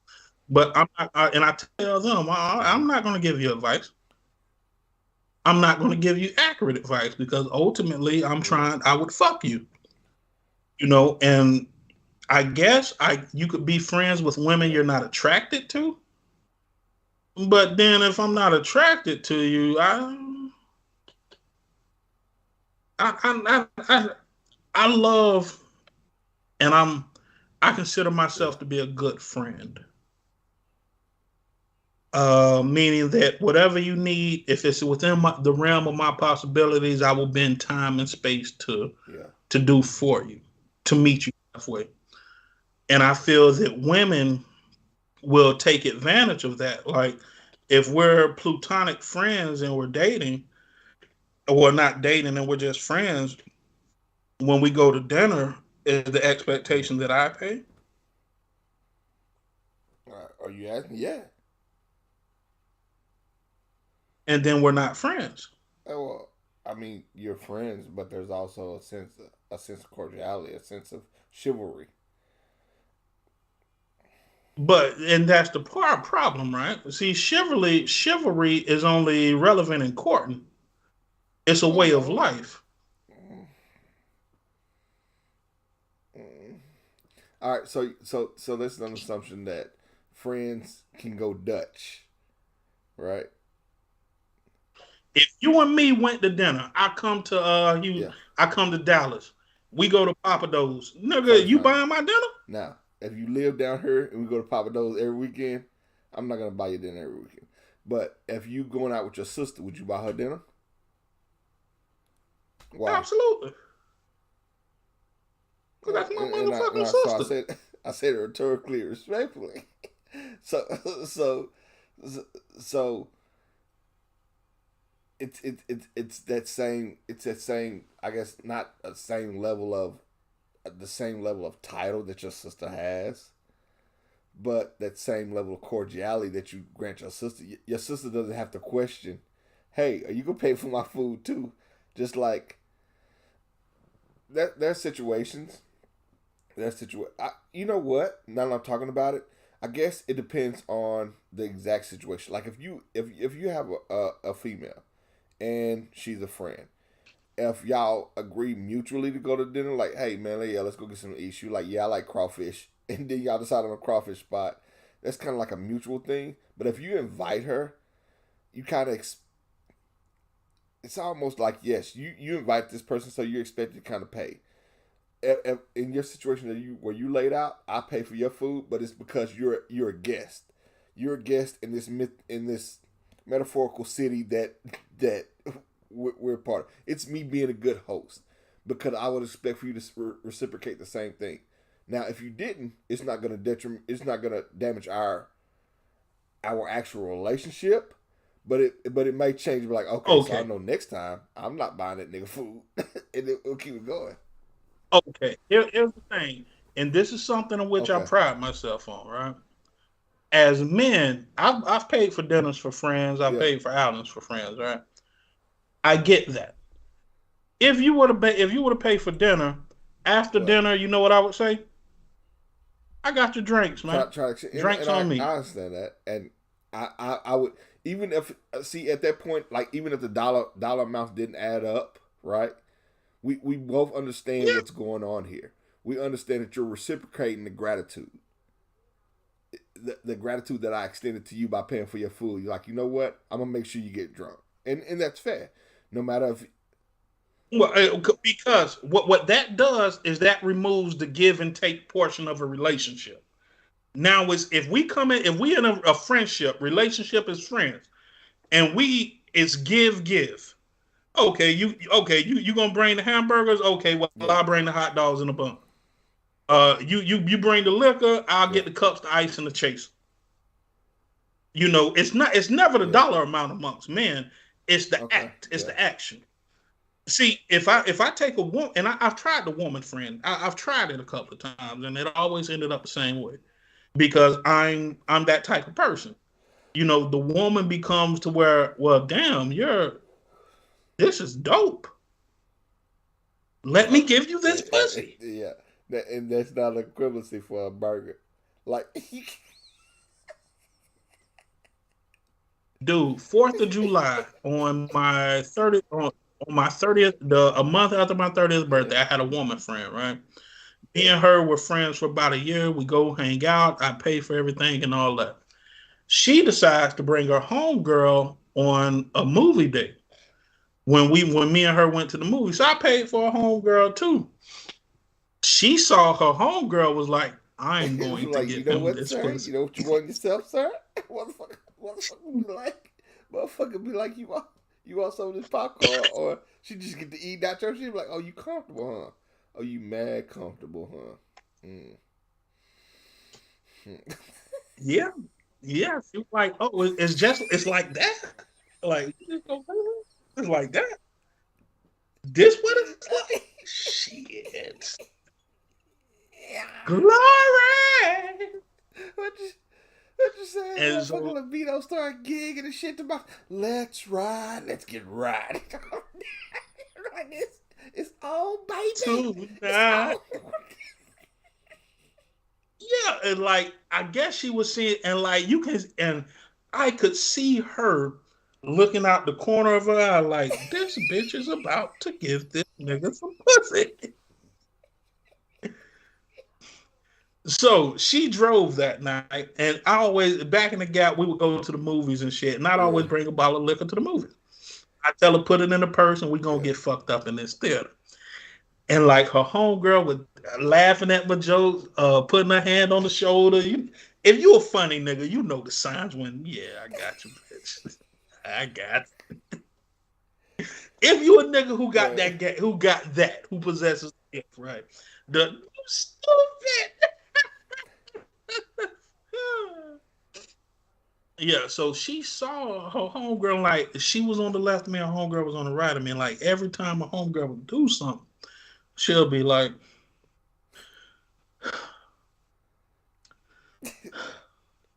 But I'm not, and I tell them Mm-hmm. I'm not going to give you advice. I'm not going to give you accurate advice because ultimately Yeah. I would fuck you. And I guess you could be friends with women Yeah. you're not attracted to. But then if I'm not attracted to you, I love, and I consider myself to be a good friend. Meaning that whatever you need, if it's within the realm of my possibilities, I will bend time and space to do for you, to meet you halfway. And I feel that women will take advantage of that. Like if we're plutonic friends and we're dating, or not dating and we're just friends, when we go to dinner, is the expectation that I pay? Are you asking? Yeah. And then we're not friends. Well, I mean, you're friends, but there's also a sense of cordiality, a sense of chivalry. But and that's the problem, right? See, chivalry is only relevant in courting. It's a Oh way of no. life. Mm. All right, so this is an assumption that friends can go Dutch, right? If you and me went to dinner, Yeah. I come to Dallas. We go to Papa Do's. Nigga, First you time. buying my dinner? Now, if you live down here and we go to Papa Do's every weekend, I'm not gonna buy you dinner every weekend. But if you going out with your sister, would you buy her dinner? Why? Absolutely. Because that's my motherfucking So sister. I said it rhetorically, respectfully. so so so it's that same, I guess, not the same level of title that your sister has, but that same level of cordiality that you grant your sister. Your sister doesn't have to question, hey, are you gonna pay for my food too? Just like there's situations. You know what? Now that I'm talking about it, I guess it depends on the exact situation. Like if you have a female and she's a friend, if y'all agree mutually to go to dinner, like, hey man, yeah, let's go get some to eat. You like, yeah, I like crawfish, and then y'all decide on a crawfish spot. That's kind of like a mutual thing. But if you invite her, you kind of it's almost like, yes, you invite this person, so you're expected to kind of pay. In your situation that where you laid out, I pay for your food, but it's because you're a guest. You're a guest in this metaphorical city that we're part of. It's me being a good host because I would expect for you to reciprocate the same thing. Now, if you didn't, it's not going to It's not going to damage our actual relationship. But it may change. Be like, okay, so I Okay. know next time I'm not buying that nigga food, and we'll keep it going. Okay. Here's the thing. And this is something in which I Okay. pride myself on, right? As men, I've paid for dinners for friends. I've Yeah. paid for outings for friends, right? I get that. If you were to pay for dinner, after What? dinner, you know what I would say? I got your drinks, man. Try to, Drinks and on I me. understand that, and I would, even if, see, at that point, like, even if the dollar amounts didn't add up, right? We both understand Yeah. what's going on here. We understand that you're reciprocating the gratitude that I extended to you by paying for your food. You're like, you know what? I'm gonna make sure you get drunk, and that's fair. No matter if Well, because what that does is that removes the give and take portion of a relationship. Now is if we in a friendship relationship as friends, and we it's give. Okay, you gonna bring the hamburgers? Okay, well yeah, I'll bring the hot dogs in the bun. You bring the liquor, I'll yeah, get the cups, the ice, and the chase. It's never the yeah, dollar amount amongst men. It's the okay, act. It's yeah, the action. See, if I take a woman, and I've tried the woman friend, I've tried it a couple of times, and it always ended up the same way because I'm that type of person. The woman becomes to where, well, damn, this is dope. Let me give you this pussy. yeah. And that's not an equivalency for a burger. Like, Dude, 4th of July on my 30th, on my 30th, a month after my 30th yeah, birthday, I had a woman friend, right? Me and her were friends for about a year. We go hang out. I pay for everything and all that. She decides to bring her homegirl on a movie date. when me and her went to the movies, I paid for a homegirl too. She saw her homegirl was like, I'm going to Like, you get know him what, this sir? pussy. You know what you want yourself, sir? Motherfucker be like, you want some of this popcorn, or she just get to eat nachos. She be like, oh, you comfortable, huh? Oh, you mad comfortable, huh? Yeah. Yeah. She was like, oh, it's like that. Like, it's like that. This what it's like? Shit. Glory. What you say? And Motherfucking so libido start gigging and shit about, let's ride, let's get right. Like it's all baby. It's tonight. all. Yeah, and like I guess she was seeing, and like you can, and I could see her looking out the corner of her eye, like this bitch is about to give this nigga some pussy. So she drove that night, and I always back in the gap we would go to the movies and shit, and I'd Yeah. always bring a bottle of liquor to the movies. I tell her put it in the purse, and we gonna get fucked up in this theater. And like her homegirl was laughing at my jokes, putting her hand on the shoulder. If you a funny nigga, you know the signs when, yeah, I got you, bitch. I got you. If you a nigga who got Right. who possesses it, right? You stupid. Yeah, so she saw her homegirl, like she was on the left of me, her homegirl was on the right of me. And like every time a homegirl would do something, she'll be like,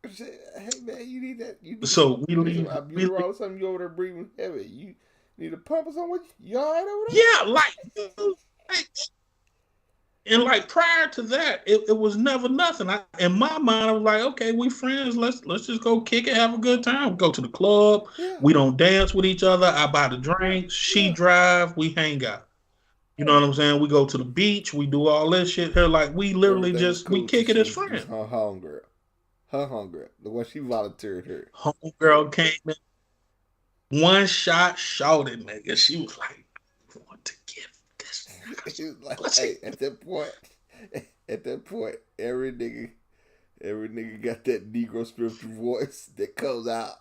Hey man, you need that. You need some. so we You need some leave. albuterol or something. You over there breathing heavy. You need a pump or something. You alright over there? Yeah, like, and like prior to that, it was never nothing. In my mind, I was like, okay, we friends. Let's just go kick it, have a good time. Go to the club. Yeah. We don't dance with each other. I buy the drinks. She Yeah. drive. We hang out. You know what I'm saying? We go to the beach. We do all this shit. Her like we literally Everything was we cool till kick it as she was friends. her homegirl. Her homegirl. The one she volunteered her. Homegirl came in, one shot, shouted, nigga. She was like, I want to give this He was like, pussy. hey, at that point, every nigga got that Negro spiritual voice that comes out.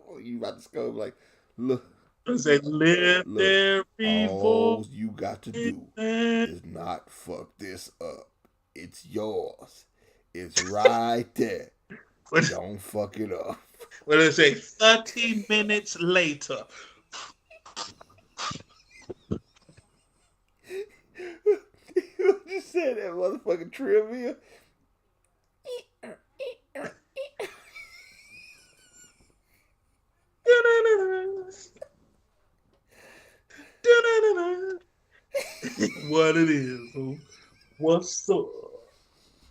When you about to scope, like, look, I said, live every all voice. you got to do is not fuck this up. It's yours. It's right there. Don't fuck it up. What did I say? 30 minutes later. You just said that motherfucking trivia. What it is? Fool. What's up?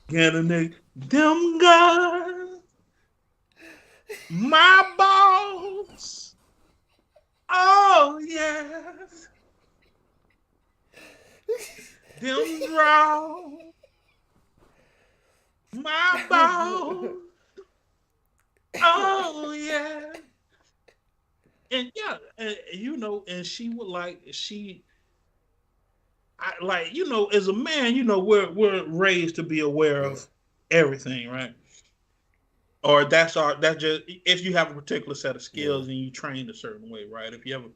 Can a nigga? Them guys, my balls. Oh yes. Them draws, my balls. Oh yeah. And yeah, you know, and she would like like, you know, as a man, you know, we're raised to be aware of everything, right? Or that's just if you have a particular set of skills and you train a certain way, right? If you So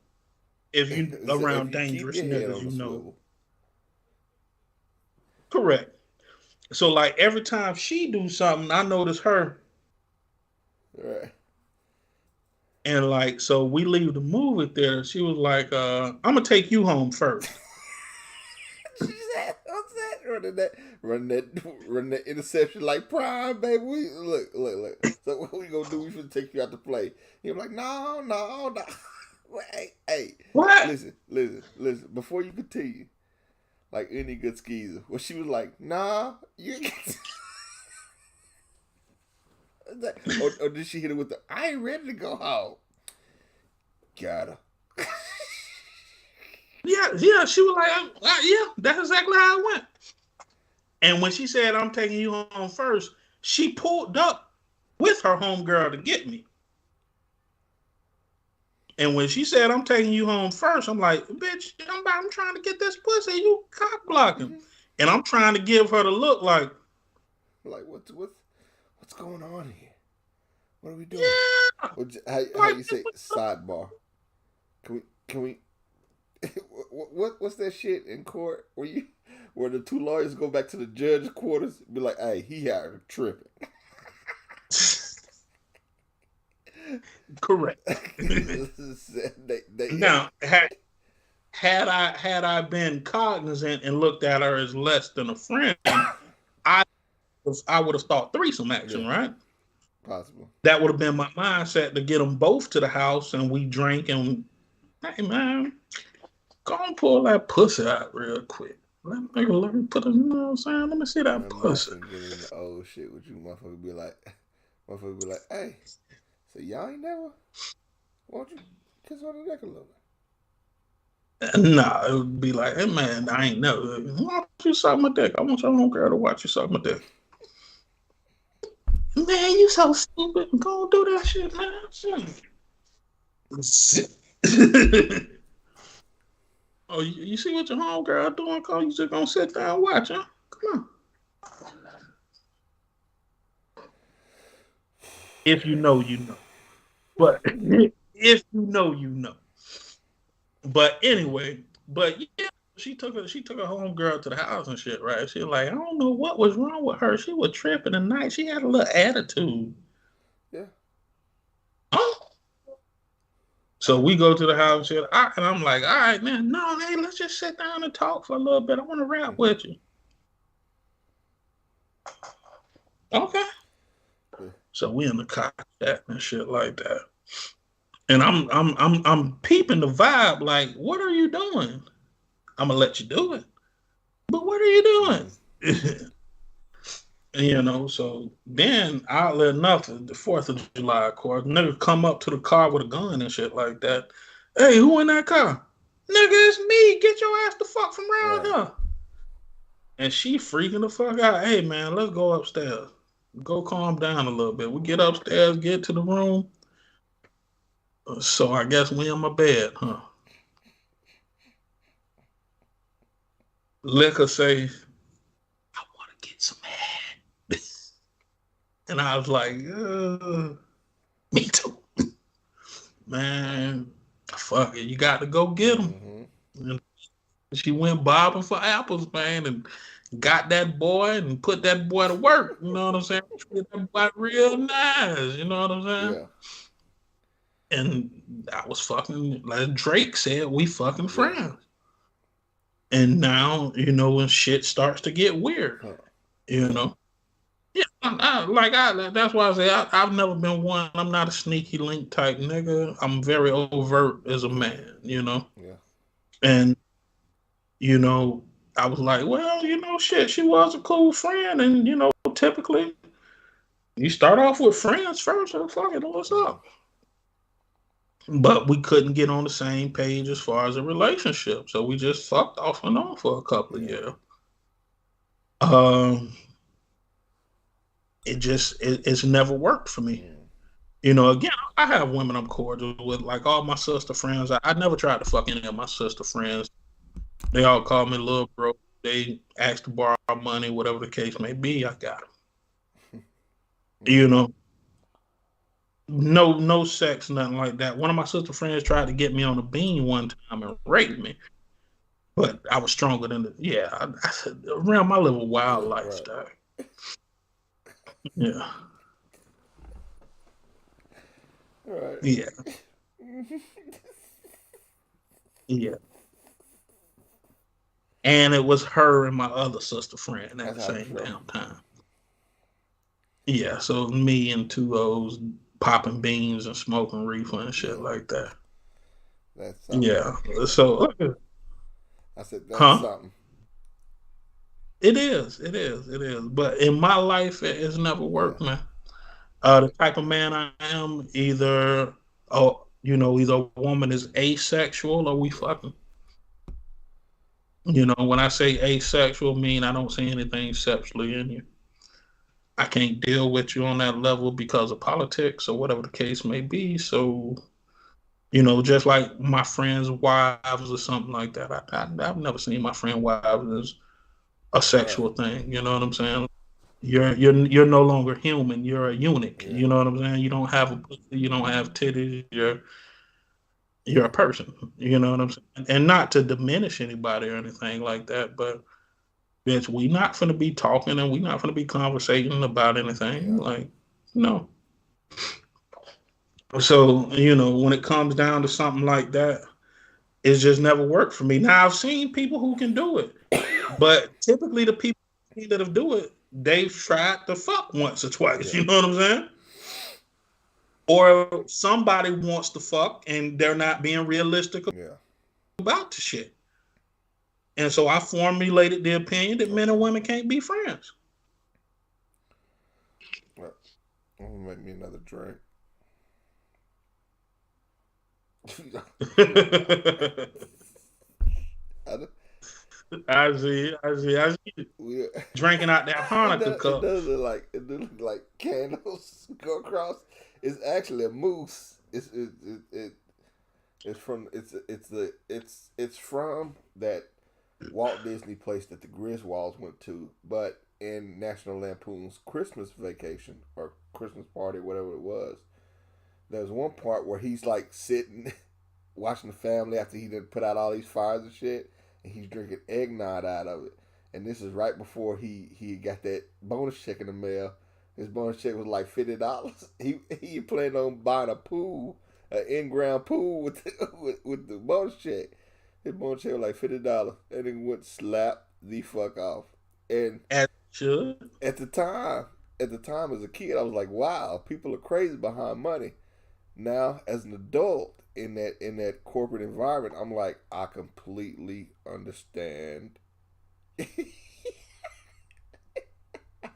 if around you keep dangerous your head niggas, on you the know. swivel. Correct. So like every time she do something, I notice her. Right. And like, so we leave the movie theater. She was like, I'm gonna take you home first. She said, what's that? Running that interception like prime, baby. Look. So what we gonna do? We finna take you out to play. You're like, no. Hey. What? Listen. Before you continue, like any good skeezer, well, she was like, nah, you ain't or did she hit it with the, I ain't ready to go home. Got her. Yeah. She was like, yeah, that's exactly how it went. And when she said, I'm taking you home first, she pulled up with her homegirl to get me. And when she said, I'm taking you home first, I'm like, bitch, I'm trying to get this pussy. You cock blocking. And I'm trying to give her the look like what's going on here? What are we doing? yeah. How you say sidebar? Can we what's that shit in court where the two lawyers go back to the judge's quarters and be like, hey, he out here tripping. Correct. Now, had I been cognizant and looked at her as less than a friend, I would have thought threesome action, right? Possible. That would have been my mindset to get them both to the house and we drank and, hey man, go and pull that pussy out real quick. Let me put it, you know what I'm saying? Let me see that pussy. Get in the old shit with you, motherfucker. Be like, hey, so y'all ain't never, won't you kiss on the neck a little bit? Nah, it would be like, hey man, I ain't never. Why don't you suck my dick? I want your homegirl to watch you suck my dick. Man, you so stupid. Go do that shit, man. Oh, you see what your homegirl doing, Cole? You just gonna sit there and watch, huh? Come on. If you know, you know. But if you know, you know. But anyway, yeah, she took her homegirl to the house and shit, right? She was like, I don't know what was wrong with her. She was tripping tonight. She had a little attitude. Yeah. Oh. So we go to the house and I'm like, all right, man, no, hey, let's just sit down and talk for a little bit. I want to rap with you. Okay. So we in the car chat and shit like that. And I'm peeping the vibe, like, what are you doing? I'm gonna let you do it. But what are you doing? You know, so then oddly enough, the 4th of July, of course, nigga come up to the car with a gun and shit like that. Hey, who in that car? Nigga, it's me. Get your ass the fuck from around here. And she freaking the fuck out. Hey, man, let's go upstairs. Go calm down a little bit. We get upstairs, get to the room. So I guess we in my bed, huh? Liquor say, I want to get some head. And I was like, me too. Man, fuck it. You got to go get them. Mm-hmm. And she went bobbing for apples, man, and got that boy and put that boy to work. You know what I'm saying? Treated that boy real nice. You know what I'm saying? Yeah. And I was fucking, like Drake said, we fucking friends. And now, you know, when shit starts to get weird, you know. Yeah, that's why I say I've never been one. I'm not a sneaky link type nigga. I'm very overt as a man, you know. Yeah. And you know, I was like, well, you know, shit, she was a cool friend, and you know, typically you start off with friends first, and fuck it, what's up? But we couldn't get on the same page as far as a relationship, so we just fucked off and on for a couple of years. It's never worked for me. You know, again, I have women I'm cordial with, like all my sister friends. I never tried to fuck any of my sister friends. They all call me little bro. They ask to borrow money, whatever the case may be. I got them. You know, no sex, nothing like that. One of my sister friends tried to get me on a bean one time and raped me, but I was stronger than I around my little wild lifestyle. Right. Yeah. Right. Yeah. Yeah. And it was her and my other sister friend at the same damn time. Yeah, so me and two O's popping beans and smoking reefer and shit like that. That's something. Yeah. So I said that's something. It is. But in my life, it's never worked, man. The type of man I am, either a woman is asexual or we fucking. You know, when I say asexual, mean I don't see anything sexually in you. I can't deal with you on that level because of politics or whatever the case may be. So You know, just like my friends' wives or something like that. I've never seen my friend wives as a Right. sexual thing. You know what I'm saying? You're no longer human. You're a eunuch. Yeah. You know what I'm saying? You don't have a pussy. You don't have titties. You're a person. You know what I'm saying? And not to diminish anybody or anything like that, but bitch, we not gonna be talking and we not gonna be conversating about anything. Yeah. Like, no. So, you know, when it comes down to something like that, it's just never worked for me. Now I've seen people who can do it, but typically the people that have do it, they've tried to fuck once or twice. Yeah. You know what I'm saying? Or somebody wants to fuck and they're not being realistic Yeah. about the shit. And so I formulated the opinion that men and Okay. women can't be friends. Well, I'm gonna make me another drink. I, I see. we, Drinking out that Hanukkah it cup. does look like candles go across. It's actually a moose. It's from it's from that Walt Disney place that the Griswolds went to, but in National Lampoon's Christmas Vacation or Christmas Party, whatever it was, there's one part where he's like sitting watching the family after he done put out all these fires and shit, and he's drinking eggnog out of it. And this is right before he got that bonus check in the mail. His bonus check was like $50. He planned on buying a pool, an in-ground pool with with the bonus check. His bonus check was like $50, and it went slap the fuck off. And As should. at the time, as a kid, I was like, wow, people are crazy behind money. Now, as an adult in that corporate environment, I'm like, I completely understand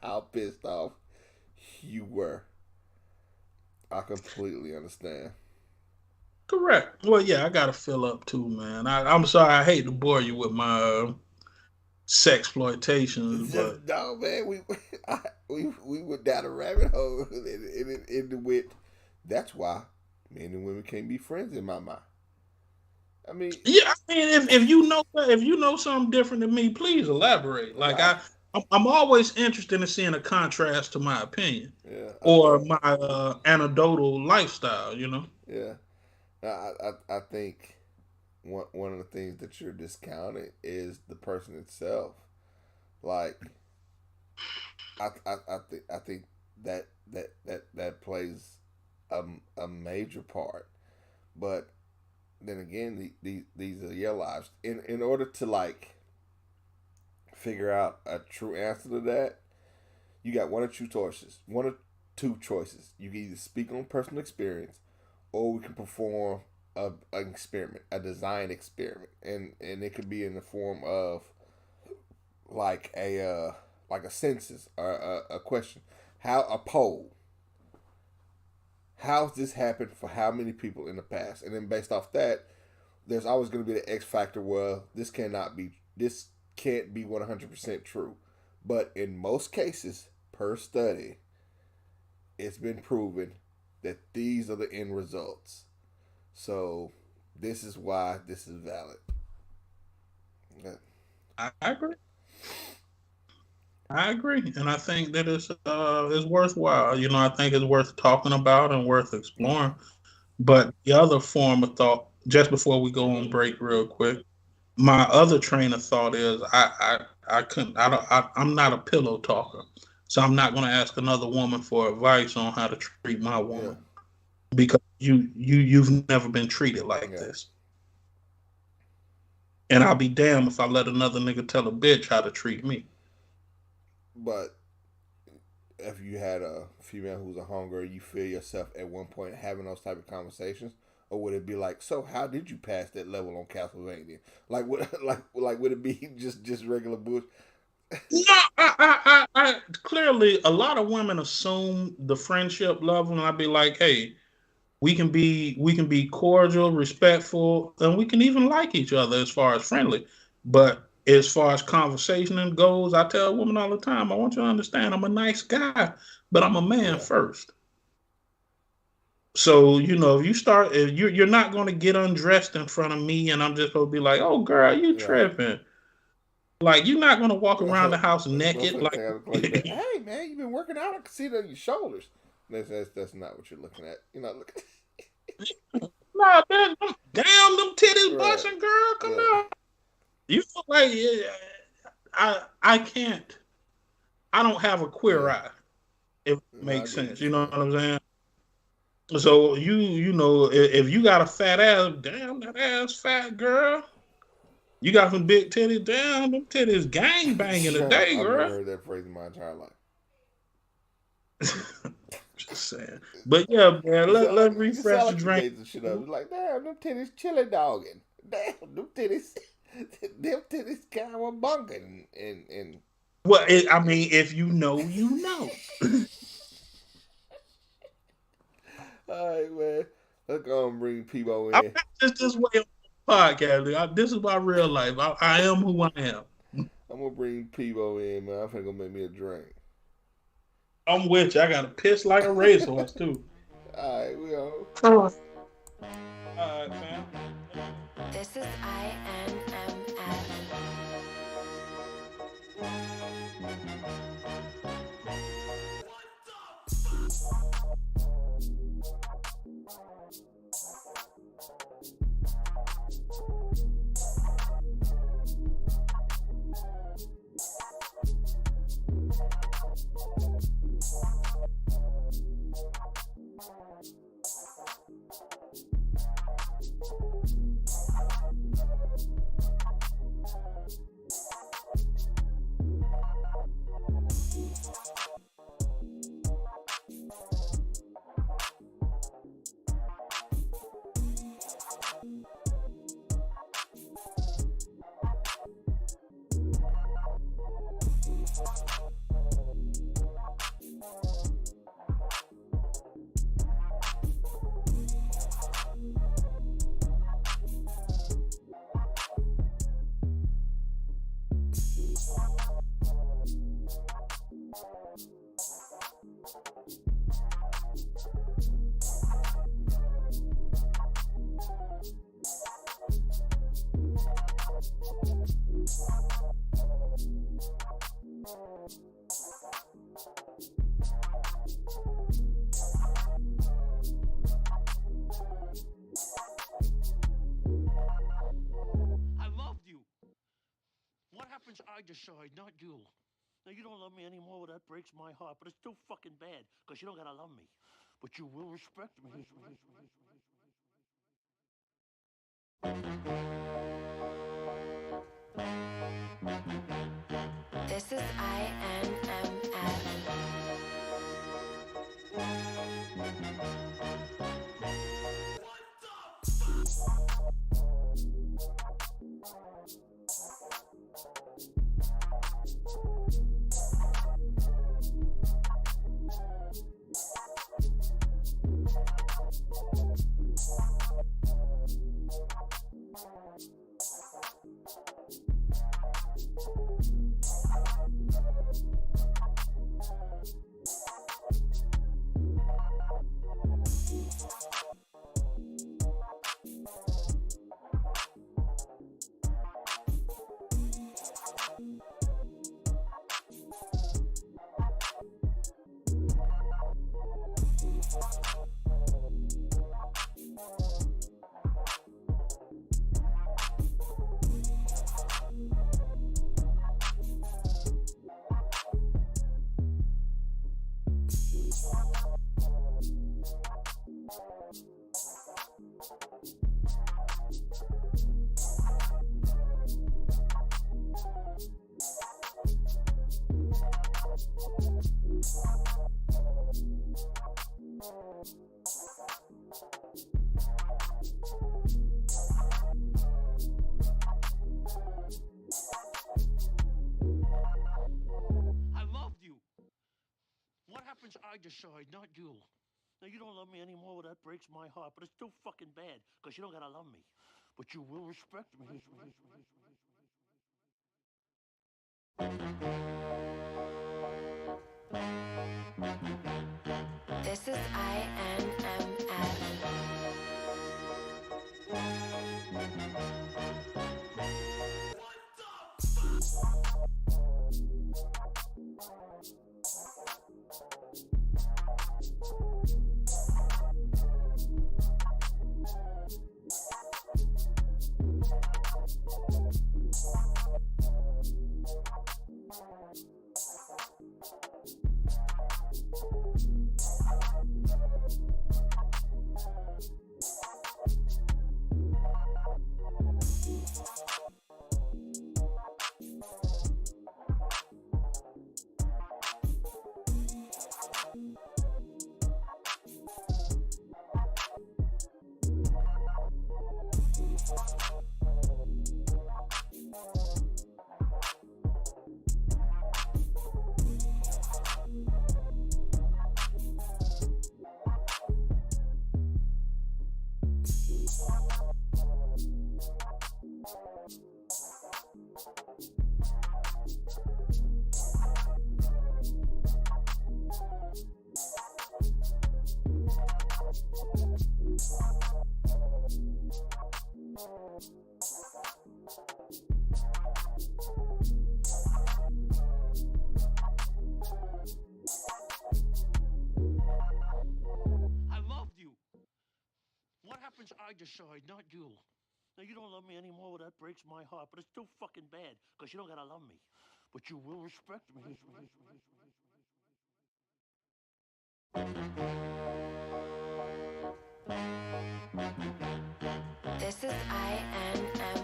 how pissed off you were. I completely understand. Correct. Well, yeah, I gotta fill up too, man. I'm sorry, I hate to bore you with my sex exploitations, but No, man, we went down a rabbit hole and it went. That's why men and women can't be friends in my mind. I mean, yeah, I mean, if you know something different than me, please elaborate. Like nah, I'm always interested in seeing a contrast to my opinion yeah, I or think, my anecdotal lifestyle. You know. yeah, I think one of the things that you're discounting is the person itself. Like, I think that plays a major part. But then again, these are your lives. In order to like figure out a true answer to that, you got one or two choices. One or two choices. You can either speak on personal experience, or we can perform an experiment, a design experiment, and it could be in the form of like a census or a question, how a poll. How's this happened for how many people in the past? And then based off that, there's always going to be the X factor where this can't be 100% true. But in most cases, per study, it's been proven that these are the end results. So this is why this is valid. I agree. I agree, and I think that it's worthwhile. You know, I think it's worth talking about and worth Yeah. exploring. But the other form of thought, just before we go on break, real quick, my other train of thought is I couldn't I don't I'm not a pillow talker, so I'm not going to ask another woman for advice on how to treat my Yeah. woman because you've never been treated like Yeah. this, and I'll be damned if I let another nigga tell a bitch how to treat me. But if you had a female who's a homegirl, you feel yourself at one point having those type of conversations, or would it be like, so how did you pass that level on Castlevania? Like, what, like would it be just regular bush? No, clearly a lot of women assume the friendship level, and I'd be like, hey, we can be cordial, respectful, and we can even like each other as far as friendly. But as far as conversation goes, I tell women all the time, I want you to understand I'm a nice guy, but I'm a man Yeah, first. So if you start, if you're not going to get undressed in front of me, and I'm just going to be like, "Oh, girl, you Right. tripping?" Like you're not going to walk around the house naked. Motherfucker Like, take out the clothes, you be like, hey man, you been working out? I can see it on your shoulders. That's not what you're looking at. You're not looking. nah, man, damn them titties Right. busting, girl. Come Right. on. You feel like I can't. I don't have a queer Yeah. eye. If it No, I makes get what sense, you're you know saying. what I'm saying. So if you got a fat ass, damn that ass fat girl. You got some big titties, damn them titties gang banging today, I've girl. never heard that phrase in my entire life. Just saying. But yeah, man, let's You sound refresh the like you drink. made some shit up. It's like, damn, them titties chili dogging. Damn, them titties, them titties kind of bunking and. Well, I mean, if you know, you know. All right, man. Let's go and bring Peebo I'm in. not just this way on the podcast. This is my real life. I am who I am. I'm gonna bring Peebo in, man. I'm finna go make me a drink. I'm with you. I got to piss like a racehorse too. All right, we on. All right, fam. This is INMF. I loved you. What happens? I decide, not you. Now, you don't love me anymore. Well, that breaks my heart. But it's still fucking bad because you don't gotta love me. But you will respect me. This is INMF. I loved you. What happens? I decide, not you. Now, you don't love me anymore. Well, that breaks my heart. But it's still fucking bad because you don't gotta love me. But you will respect me. This is INMF. decide, not you. Now, you don't love me anymore, well, that breaks my heart, but it's still fucking bad, because you don't gotta love me. But you will respect me. This is INMF.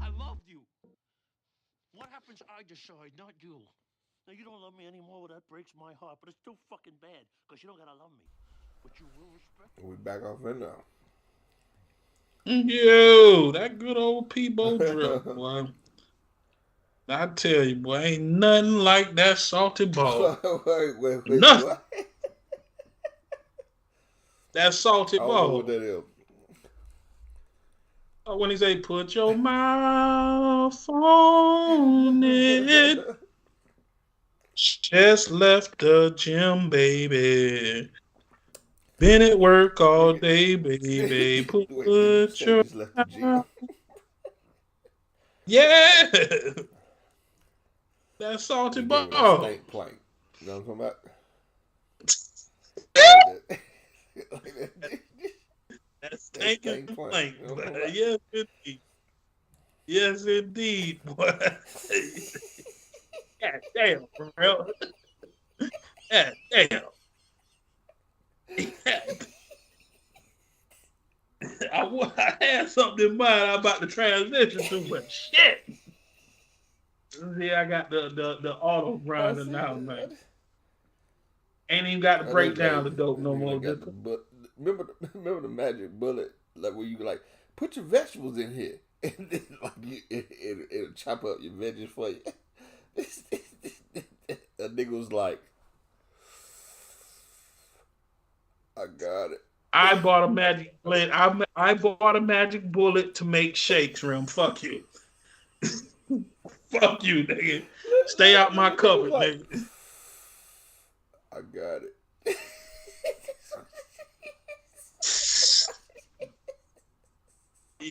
I loved you. What happens, I decide, not you. Now, you don't love me anymore, well, that breaks my heart, but it's still fucking bad, because you don't gotta love me. But you will respect me. We back off in now. Yo, that good old Peebo drill, boy. I tell you, boy, ain't nothing like that salty ball. wait, Nothing. what? That salty I don't know ball. what that is. When he say, put your mouth on it. Just left the gym, baby. Been at work all day, baby. Put Wait, your just left the gym. Yeah. That salty He gave it a ball. stank plank. You know what I'm talking about? Like that. That stinking stank plank. plank. You know what I'm talking about? Yes, indeed. Yes, indeed, boy. God damn, bro. God damn. I had something in mind I'm about to transition to, but shit. See, I got the auto grinder now, man. Ain't even got to break down the dope no more. Remember the magic bullet, like where you like put your vegetables in here, and then like it'll chop up your veggies for you. That nigga was like, I got it. I bought a magic blade. I bought a magic bullet to make shakes, Rim. Fuck you. Fuck you, nigga. Stay out my cupboard, nigga. I got it.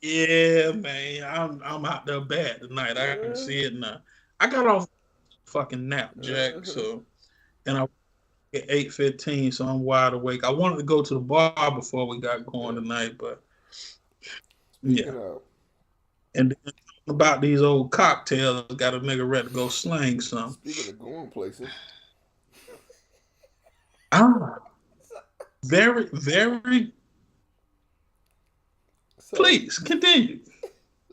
Yeah, man. I'm out there bad tonight. I can see it now. I got off fucking nap, Jack. So, and I at 8:15, so I'm wide awake. I wanted to go to the bar before we got going tonight, but yeah. And then about these old cocktails, got a nigga ready to go slang some. Speaking of going places. Very, very. Please continue.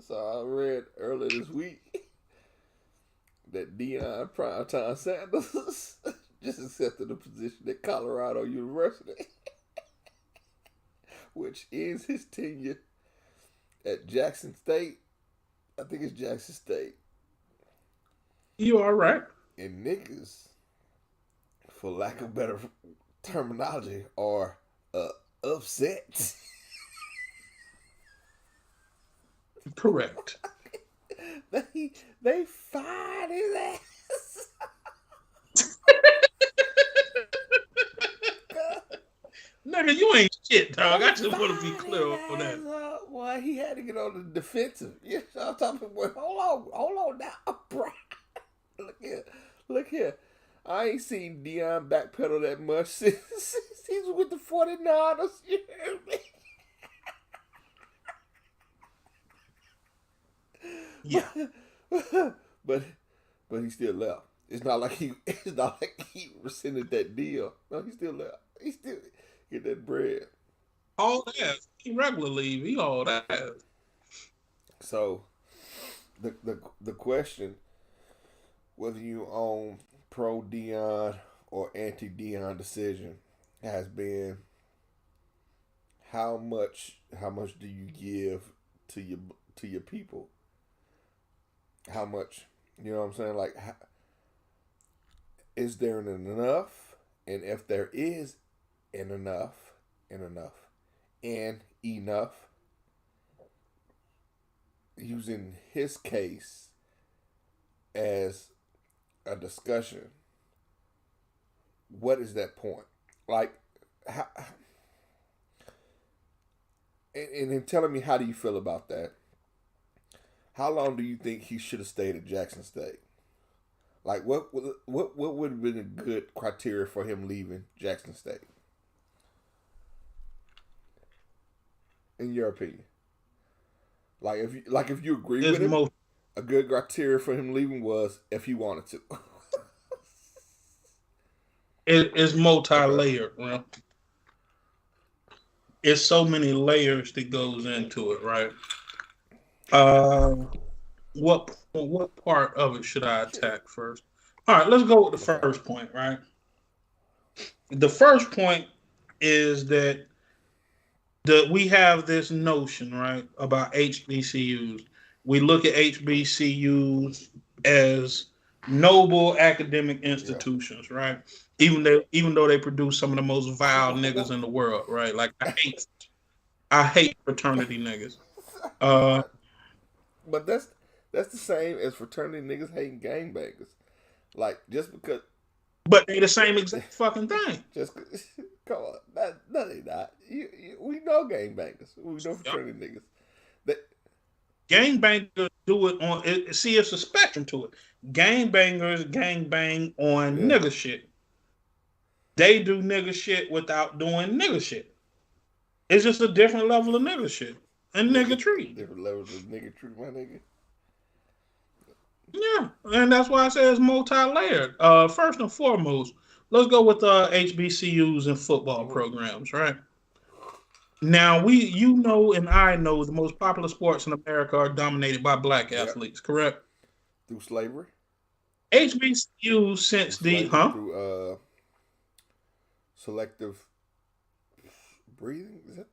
So I read earlier this week that Deion Primetime Sanders just accepted a position at Colorado University, which ends his tenure at Jackson State. I think it's Jackson State. You all right? And niggas, for lack of better terminology, are upset. Correct. They fired his ass. Nigga, you ain't shit, dog. I just want to be clear on that. Boy, he he had to get on the defensive. You know, I'm talking about, hold on now, bro. Look here. I ain't seen Deion backpedal that much since he's with the 49ers. You hear me? Yeah. But he still left. It's not like he rescinded that deal. No, he still left. He still get that bread. All that. He regular leave. He all that. So the question, whether you own pro Deion or anti Deion decision, has been how much do you give to your people? How much, you know what I'm saying? Like, is there an enough? And if there is an enough, using his case as a discussion, what is that point? Like, how, and then telling me, how do you feel about that? How long do you think he should have stayed at Jackson State? Like, what would have been a good criteria for him leaving Jackson State? In your opinion, if you agree with him, a good criteria for him leaving was if he wanted to. It's multi-layered, right? It's so many layers that goes into it, right? What part of it should I attack first? All right, let's go with the first point, right? The first point is that we have this notion, right, about HBCUs. We look at HBCUs as noble academic institutions, right? Even though they produce some of the most vile niggas in the world, right? Like I hate fraternity niggas. But that's the same as fraternity niggas hating gangbangers. Like, just because. But they the same exact fucking thing. Just come on, no, they not. We know gangbangers. We know fraternity niggas. Gangbangers do it on. See, it's a spectrum to it. Gangbangers gangbang on nigga shit. They do nigga shit without doing nigga shit. It's just a different level of nigga shit and nigga treat. Different levels of nigga treat, my nigga. Yeah, and that's why I say it's multi-layered. First and foremost, let's go with HBCUs and football programs, right? Now, and I know the most popular sports in America are dominated by black athletes, correct? Through slavery? HBCUs since through selective breathing? Is that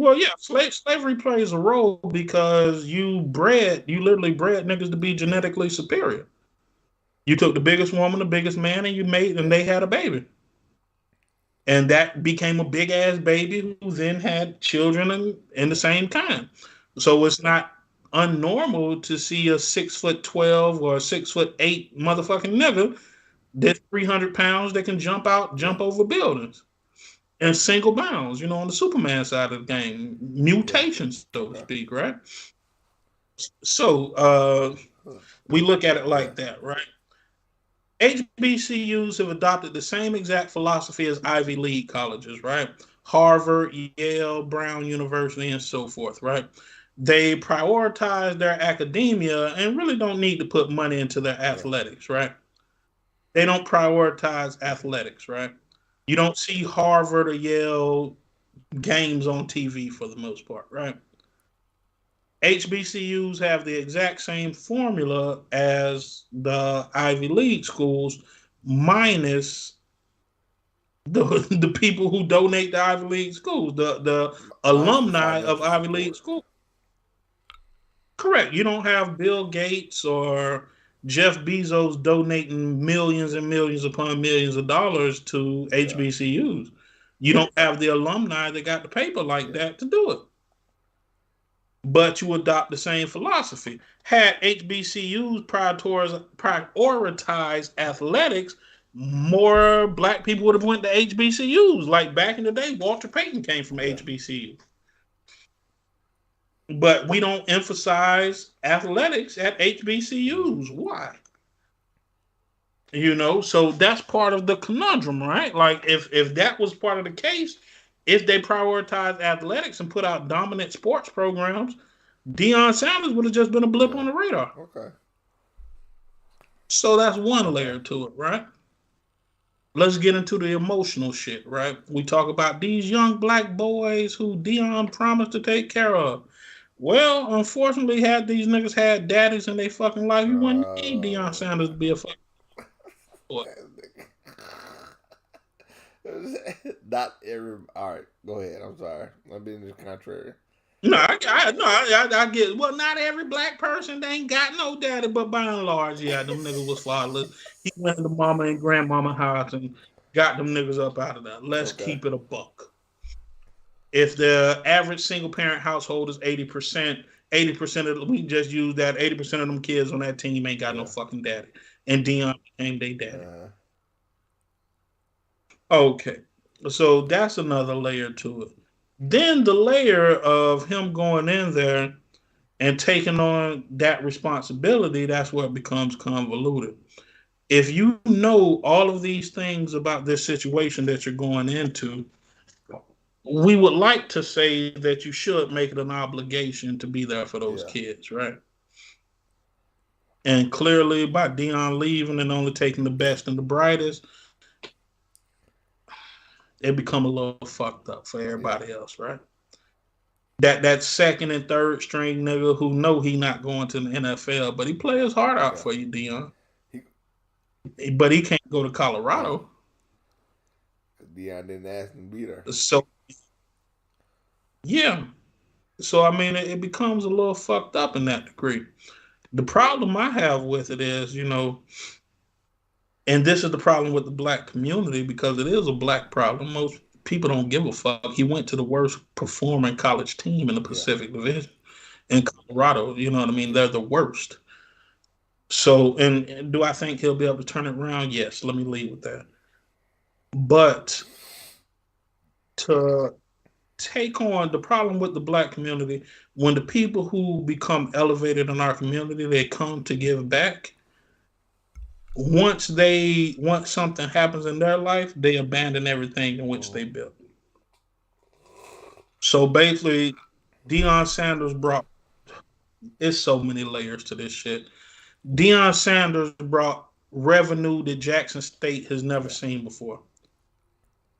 Well, yeah, slavery plays a role because you literally bred niggas to be genetically superior. You took the biggest woman, the biggest man, and they had a baby. And that became a big ass baby who then had children in the same time. So it's not unnormal to see a 6'12" or 6'8" motherfucking nigga that's 300 pounds that can jump over buildings in single bounds, on the Superman side of the game. Mutations, so to speak, right? So we look at it like that, right? HBCUs have adopted the same exact philosophy as Ivy League colleges, right? Harvard, Yale, Brown University, and so forth, right? They prioritize their academia and really don't need to put money into their athletics, right? They don't prioritize athletics, right? You don't see Harvard or Yale games on TV for the most part, right? HBCUs have the exact same formula as the Ivy League schools, minus the people who donate to Ivy League schools, the alumni of Ivy League schools. Correct. You don't have Bill Gates or Jeff Bezos donating millions and millions upon millions of dollars to HBCUs. You don't have the alumni that got the paper like that to do it. But you adopt the same philosophy. Had HBCUs prioritized athletics, more black people would have went to HBCUs. Like back in the day, Walter Payton came from HBCU. But we don't emphasize athletics at HBCUs. Why? So that's part of the conundrum, right? Like if that was part of the case, if they prioritized athletics and put out dominant sports programs, Deion Sanders would have just been a blip on the radar. Okay. So that's one layer to it, right? Let's get into the emotional shit, right? We talk about these young black boys who Deion promised to take care of. Well, unfortunately, had these niggas had daddies in their fucking life, you wouldn't need Deion Sanders to be a fucking boy. Not every. All right, go ahead. I'm sorry. I'm being just contrary. No, I get. Well, not every black person they ain't got no daddy, but by and large, yeah, them niggas was fatherless. He went to mama and grandmama house and got them niggas up out of there. Let's keep it a buck. If the average single parent household is 80%, 80% of we just use that 80% of them kids on that team ain't got no fucking daddy, and Deion became their daddy. Okay, so that's another layer to it. Then the layer of him going in there and taking on that responsibility, that's where it becomes convoluted. If you know all of these things about this situation that you're going into, we would like to say that you should make it an obligation to be there for those kids, right? And clearly, by Deion leaving and only taking the best and the brightest, it become a little fucked up for everybody else, right? That second and third string nigga who know he not going to the NFL, but he play his heart out for you, Deion. But he can't go to Colorado. Deion didn't ask him to be there. So, yeah. So, I mean, it becomes a little fucked up in that degree. The problem I have with it is, and this is the problem with the black community because it is a black problem. Most people don't give a fuck. He went to the worst performing college team in the Pacific Division in Colorado. You know what I mean? They're the worst. So, and do I think he'll be able to turn it around? Yes. Let me lead with that. But to take on the problem with the black community, when the people who become elevated in our community, they come to give back. Once something happens in their life, they abandon everything in which they built. So basically, Deion Sanders brought. It's so many layers to this shit. Deion Sanders brought revenue that Jackson State has never seen before.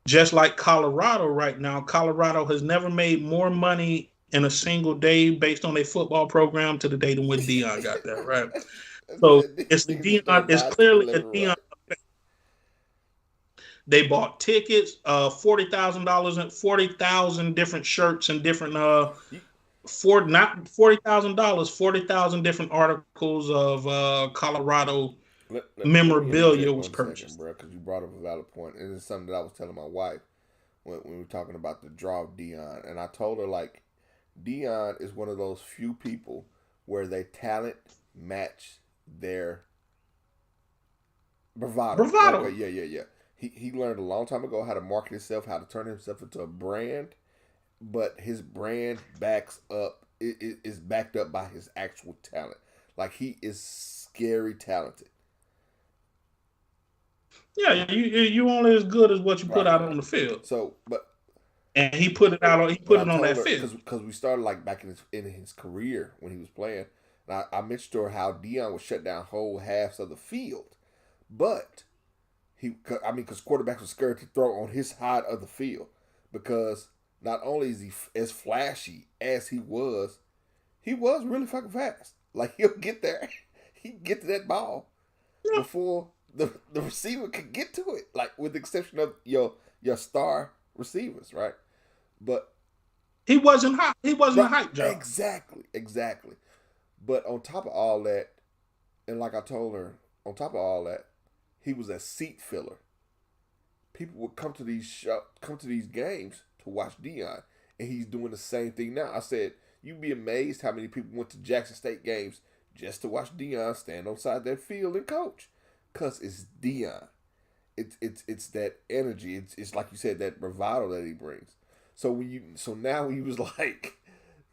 Just like Colorado right now, Colorado has never made more money in a single day based on their football program to the day than when Deion got there, right? So it's the Deion. It's clearly a Deion. They bought tickets, $40,000 and 40,000 different shirts and different not $40,000, 40,000 different articles of Colorado memorabilia was purchased. Bro, because you brought up a valid point, and it's something that I was telling my wife when we were talking about the draw of Deion, and I told her like Deion is one of those few people where their talent match their bravado. Okay, yeah. He learned a long time ago how to market himself, how to turn himself into a brand, but his brand is backed up by his actual talent. Like he is scary talented. Yeah, you only as good as what you put out on the field. So, and he put it out. He put it on that field because we started like back in his career when he was playing. And I mentioned to her how Deion would shut down whole halves of the field, but because quarterbacks were scared to throw on his side of the field because not only is he as flashy as he was really fucking fast. Like he'll get there, he can get to that ball before the receiver could get to it. Like with the exception of your star receivers, right? But he wasn't hot. He wasn't a hype job. Exactly. But on top of all that, and like I told her, on top of all that, he was a seat filler. People would come to these games to watch Deion, and he's doing the same thing now. I said, you'd be amazed how many people went to Jackson State games just to watch Deion stand on side that field and coach, cause it's Deion. It's that energy. It's like you said, that bravado that he brings. So now he was like,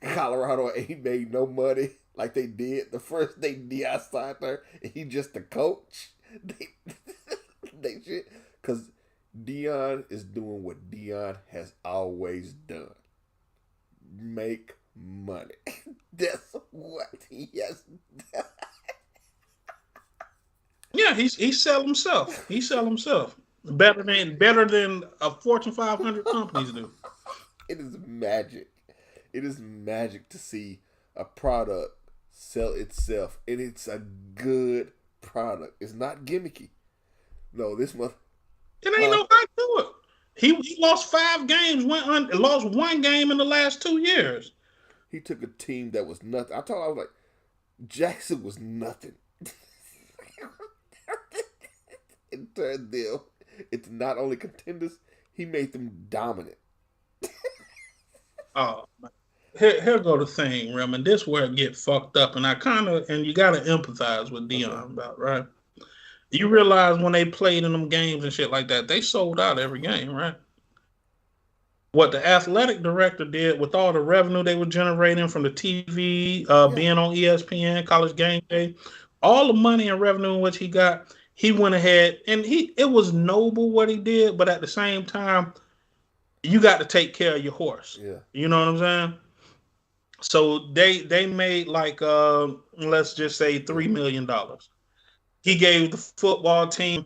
Colorado ain't made no money like they did the first day Deion signed there. And he just the coach. They shit because Deion is doing what Deion has always done: make money. That's what he has done. Yeah, he sell himself. He sell himself better than a Fortune 500 companies do. It is magic. It is magic to see a product sell itself, and it's a good product. It's not gimmicky. No, this month. It ain't no hype to it. He lost 5 games, lost 1 game in the last 2 years. He took a team that was nothing. I was like, Jackson was nothing. And turned them into not only contenders, he made them dominant. Oh, here go the thing, Reman. This where it get fucked up, and you gotta empathize with Deion about, right? You realize when they played in them games and shit like that, they sold out every game, right? What the athletic director did with all the revenue they were generating from the TV, being on ESPN, College Game Day, all the money and revenue in which he got, he went ahead and it was noble what he did, but at the same time, you got to take care of your horse. Yeah. You know what I'm saying? So they made like let's just say $3 million. He gave the football team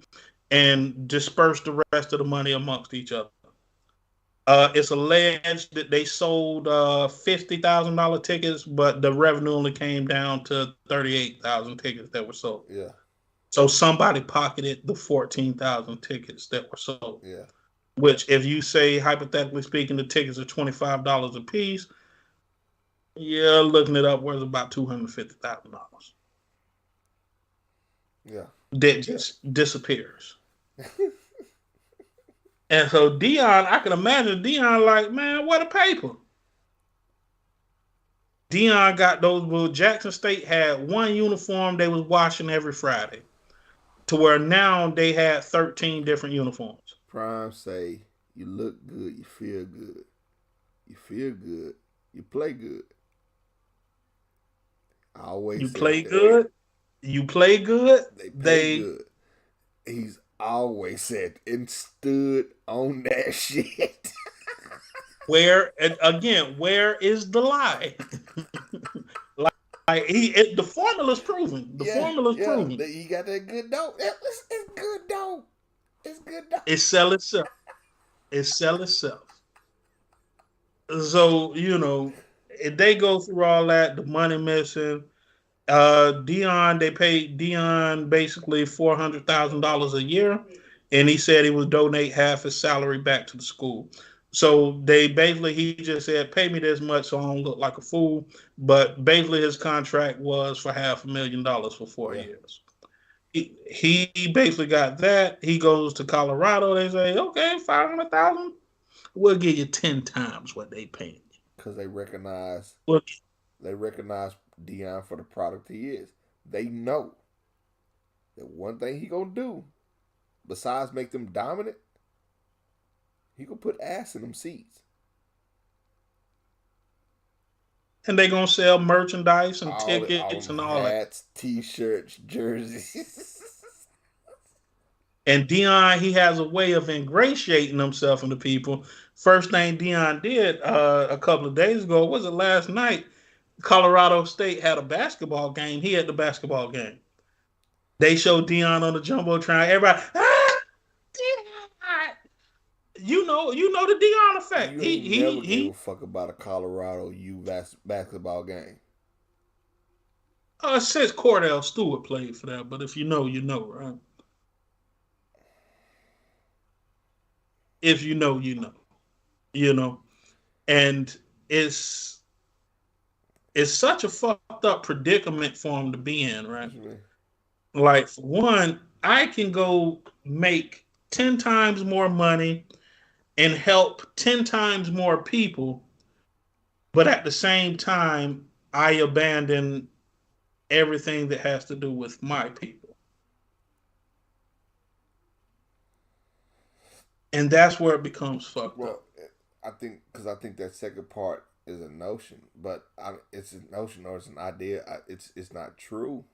and dispersed the rest of the money amongst each other. It's alleged that they sold $50,000 tickets, but the revenue only came down to 38,000 tickets that were sold. Yeah. So somebody pocketed the 14,000 tickets that were sold. Yeah. Which, if you say, hypothetically speaking, the tickets are $25 a piece, yeah, looking it up, was about $250,000. Yeah. That just disappears. And so Deion, I can imagine Deion like, man, what a paper. Deion got those. Well, Jackson State had one uniform they was washing every Friday, to where now they had 13 different uniforms. Prime say, you look good, you feel good. You feel good, you play good. I always you said play that. good. You play good. They play good. He's always said and stood on that shit. Where is the lie? The formula's proven. The formula's proven. He got that good dope. It's good dope. It's good dope. It sell itself. It sell itself. So, if they go through all that, the money missing, they paid Deion basically $400,000 a year, and he said he would donate half his salary back to the school. So he just said, pay me this much so I don't look like a fool. But basically his contract was for $500,000 for 4 years. He basically got that. He goes to Colorado. They say, okay, $500,000. We'll give you 10 times what they paying you. Because they recognize Deion for the product he is. They know that one thing he gonna do, besides make them dominant, he gonna put ass in them seats. And they gonna sell merchandise and tickets and all that. Hats, t-shirts, jerseys. And Deion, he has a way of ingratiating himself into people. First thing Deion did a couple of days ago, was it last night? Colorado State had a basketball game. He had the basketball game. They showed Deion on the jumbotron. Everybody, Deion! You know the Deion effect. You never gave a fuck about a Colorado basketball game. Since Cordell Stewart played for that, but if you know, you know, right? If you know, you know, and it's such a fucked up predicament for him to be in, right? Mm-hmm. Like, for one, I can go make 10 times more money and help 10 times more people, but at the same time, I abandon everything that has to do with my people. And that's where it becomes fucked up. I think that second part is a notion, but it's a notion or it's an idea. It's not true,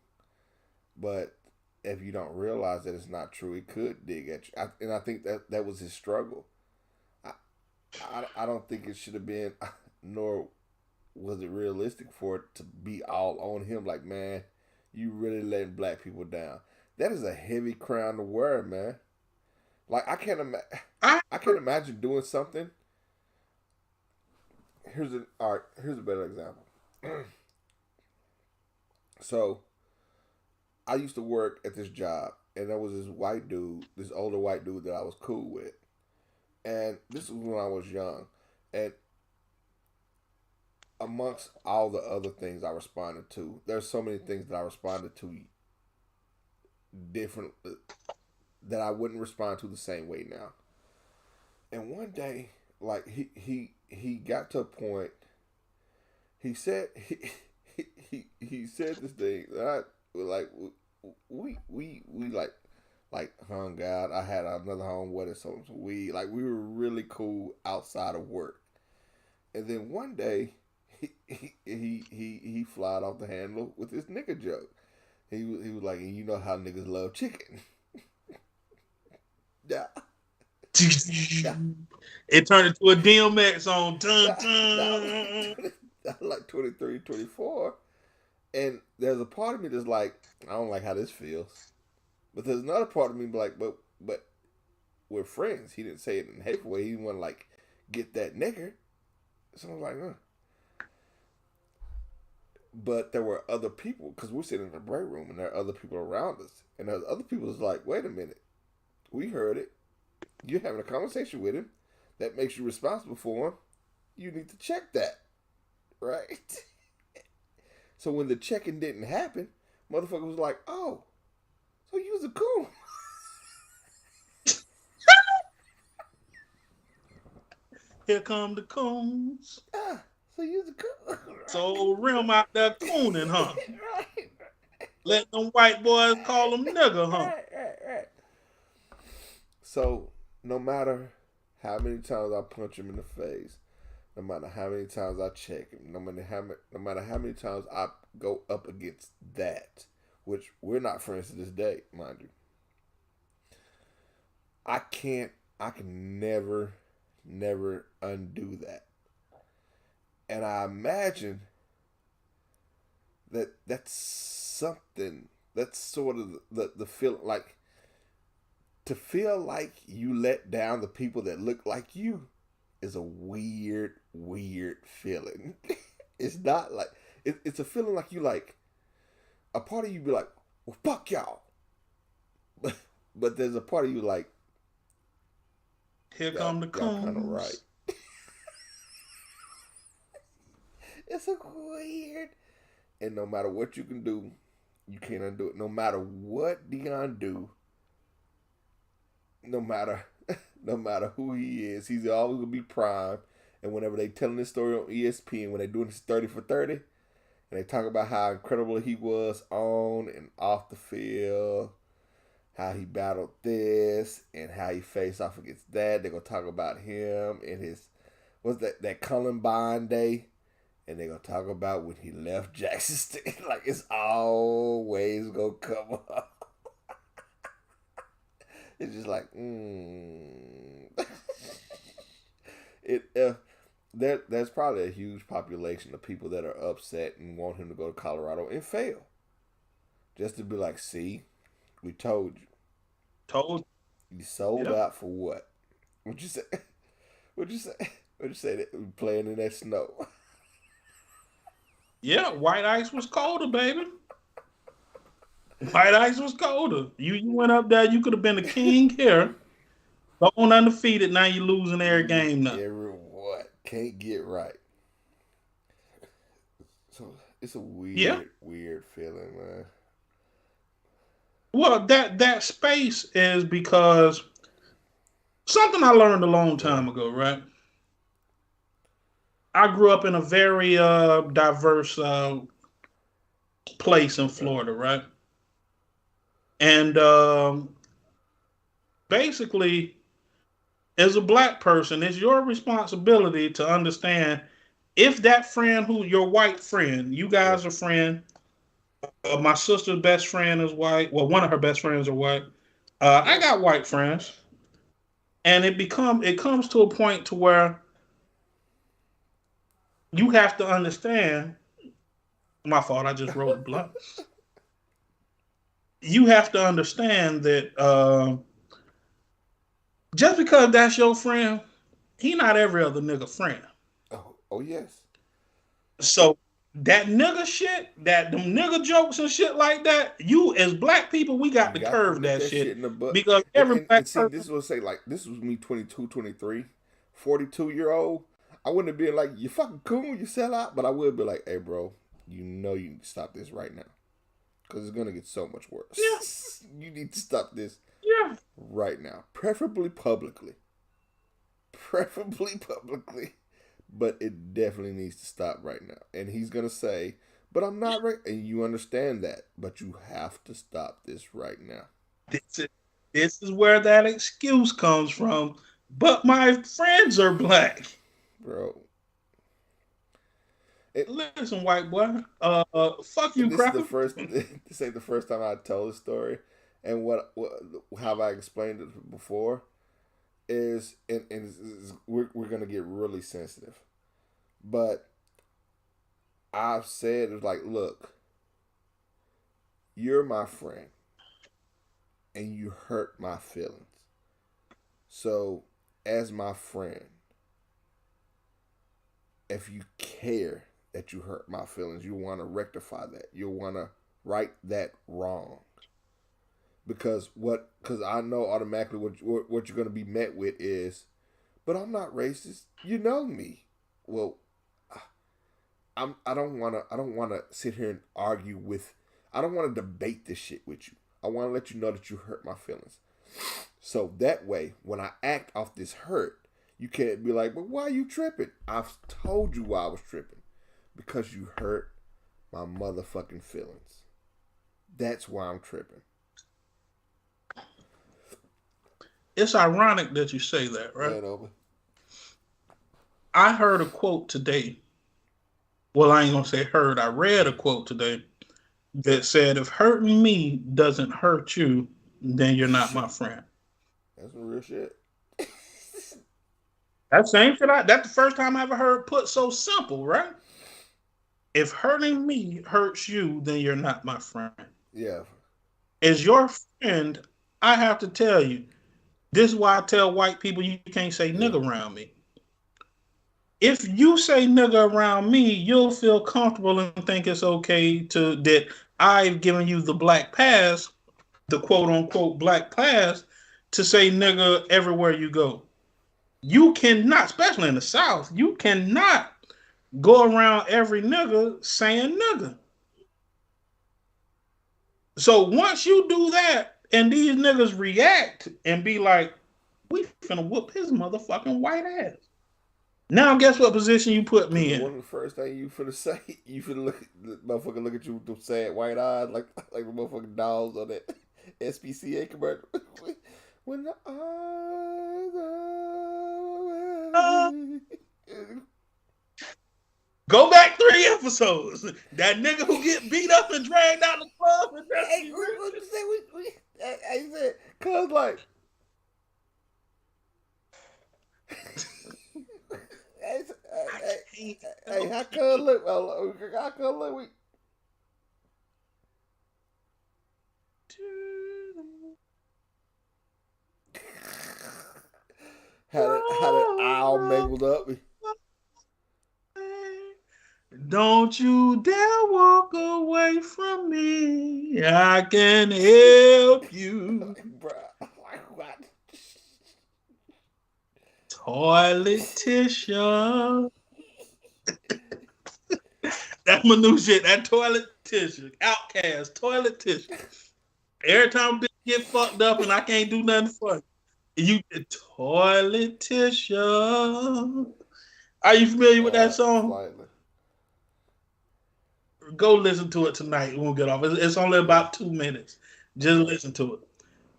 but if you don't realize that it's not true, it could dig at you. And I think that was his struggle. I, I don't think it should have been, nor was it realistic for it to be all on him. Like, man, you really letting black people down. That is a heavy crown to wear, man. Like, I can't imagine doing something. Here's a better example. So, I used to work at this job, and there was this white dude, this older white dude that I was cool with. And this was when I was young. And amongst all the other things I responded to, there's so many things that I responded to different, that I wouldn't respond to the same way now. And one day, like, he got to a point, he said he said this thing that I, like, we like hung out. I had another home with us, so we were really cool outside of work. And then one day he flied off the handle with this nigga joke. He was like, you know how niggas love chicken. Yeah. It turned into a DMX on That was like 23, 24. And there's a part of me that's like, I don't like how this feels. But there's another part of me like, but we're friends. He didn't say it in a hateful way. He didn't want to, like, get that nigger. So I was like, But there were other people, because we're sitting in the break room and there are other people around us. And there's other people that's like, wait a minute. We heard it. You're having a conversation with him. That makes you responsible for him. You need to check that. Right? So when the checking didn't happen, motherfucker was like, oh, so you was a coon. Here come the coons. So you was a coon. So Rim out there cooning, huh? Right. Let them white boys call them nigga, huh? Right. So no matter how many times I punch him in the face, no matter how many times I check him, no matter how many times I go up against that, which we're not friends to this day, mind you. I can never undo that. And I imagine that's something, that's sort of the feel, like, to feel like you let down the people that look like you is a weird feeling. It's not like, it's a feeling like you, like, a part of you be like, well, fuck y'all. But there's a part of you like, here come the coons. Kind of right. It's a weird, and no matter what you can do, you can't undo it. No matter what Dion do, no matter who he is, he's always gonna be prime. And whenever they telling this story on ESPN, when they doing this 30 for 30, and they talk about how incredible he was on and off the field, how he battled this and how he faced off against that, they're gonna talk about him and his, what's that Columbine Day. And they're going to talk about when he left Jackson State. Like, it's always going to come up. It's just like, There's probably a huge population of people that are upset and want him to go to Colorado and fail. Just to be like, see, we told you. You sold out for what? What'd you say? What'd you say that we playing in that snow? Yeah, white ice was colder, baby. White ice was colder. You went up there, you could have been the king here. Going undefeated, now you're losing every game now. Every what? Can't get right. So it's a weird feeling, man. Well, that space is because something I learned a long time ago, right? I grew up in a very diverse place in Florida, right? And basically, as a black person, it's your responsibility to understand if that friend who your white friend, you guys are friends. My sister's best friend is white. Well, one of her best friends are white. I got white friends, and it comes to a point to where you have to understand. My fault. I just rolled a blunt. You have to understand that just because that's your friend, he not every other nigga friend. Oh yes. So that nigga shit, that them nigga jokes and shit like that, you as black people, we got You to got to curve nip that that shit shit in the butt. because every black And see, person. this is what I say, like, this was me 22, 23, 42-year-old. I wouldn't have been like, you fucking cool, you sell out. But I would be like, hey, bro, you know you need to stop this right now. Because it's going to get so much worse. Yeah. You need to stop this Yeah. right now. Preferably publicly. Preferably publicly. But it definitely needs to stop right now. And he's going to say, but I'm not right. And you understand that. But you have to stop this right now. This is where that excuse comes from. But my friends are black. Bro. Listen, white boy. Fuck you, This is the cracker. first. This ain't the first time I tell this story, and what how I explained it before is, we're gonna get really sensitive, but I've said it's like, look, you're my friend, and you hurt my feelings, so as my friend, if you care that you hurt my feelings, you want to rectify that. You want to right that wrong. Because I know automatically what you're going to be met with is, but I'm not racist. You know me. Well, I don't want to sit here and argue with. I don't want to debate this shit with you. I want to let you know that you hurt my feelings. So that way, when I act off this hurt, you can't be like, but why are you tripping? I've told you why I was tripping. Because you hurt my motherfucking feelings. That's why I'm tripping. It's ironic that you say that, right? Over. I heard a quote today. Well, I ain't gonna say heard. I read a quote today that said, "If hurting me doesn't hurt you, then you're not my friend." That's some real shit. That same shit. That's the first time I ever heard put so simple, right? If hurting me hurts you, then you're not my friend. Yeah. As your friend, I have to tell you, this is why I tell white people you can't say nigga around me. If you say nigga around me, you'll feel comfortable and think it's okay that I've given you the black pass, the quote unquote black pass, to say nigga everywhere you go. You cannot, especially in the South, you cannot go around every nigga saying nigga. So once you do that and these niggas react and be like, we finna whoop his motherfucking white ass. Now guess what position you put me in? One of the first things you finna say, you finna look at you with them sad white eyes like the motherfucking dolls on that SPCA commercial. When the eyes are Go back 3 episodes. That nigga who get beat up and dragged out the club. And I said, cause like, hey, how come look? How come look? We had it all mangled up. Don't you dare walk away from me. I can help you. What? Toilet tissue. That's my new shit. That toilet tissue. Outcast. Toilet tissue. Every time bitch get fucked up and I can't do nothing for you toilet tissue. Are you familiar with that song? Slightly. Go listen to it tonight. We'll get off. It's only about 2 minutes. Just listen to it.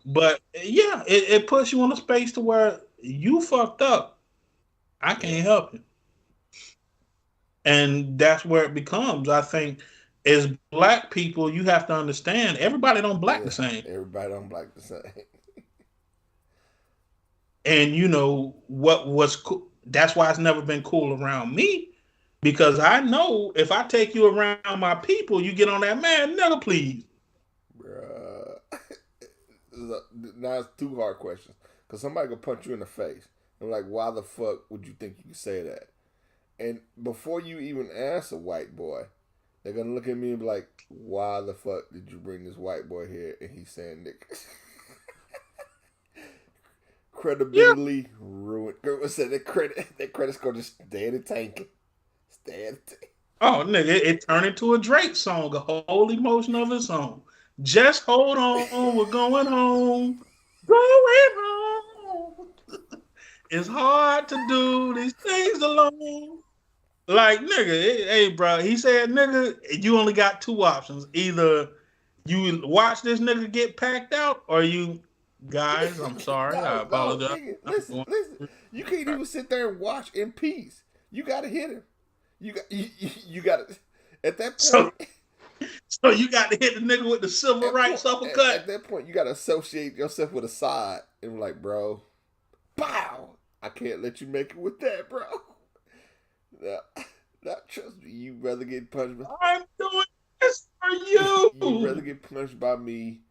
But yeah, it puts you in a space to where you fucked up. I can't help you. And that's where it becomes. I think as black people, you have to understand everybody don't black the same. Everybody don't black the same. And you know what was cool. That's why it's never been cool around me. Because I know if I take you around my people, you get on that man, nigga, please. Bruh. Now it's two hard questions. Because somebody could punch you in the face. And like, why the fuck would you think you could say that? And before you even answer, white boy, they're going to look at me and be like, why the fuck did you bring this white boy here? And he's saying nigga. Credibility ruined. Girl said that credit score just stayed in tanking. Oh, nigga, it turned into a Drake song, a whole emotion of its own. Just hold on, we're going home. Going home. It's hard to do these things alone. Like, nigga, hey, bro, he said, nigga, you only got two options. Either you watch this nigga get packed out, or you, guys, I'm sorry, I apologize. Nigga, listen. You can't even sit there and watch in peace. You got to hit him. You got to, at that point. So you got to hit the nigga with the civil rights uppercut. At that point, you got to associate yourself with a side. And be like, bro, pow! I can't let you make it with that, bro. Not trust me. You rather get punched. I'm doing this for you. You rather get punched by me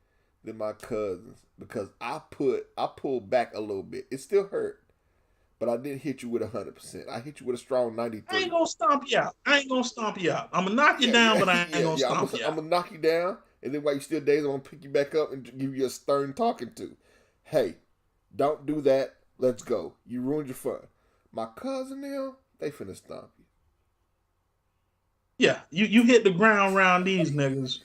than my cousins because I pulled back a little bit. It still hurt, but I didn't hit you with 100%. I hit you with a strong 93. I ain't gonna stomp you out. I'm gonna knock you down, but I ain't gonna stomp you out. I'm gonna knock you down, and then while you still dazed, I'm gonna pick you back up and give you a stern talking to. Hey, don't do that. Let's go. You ruined your fun. My cousin now, they finna stomp you. Yeah, you hit the ground around these niggas.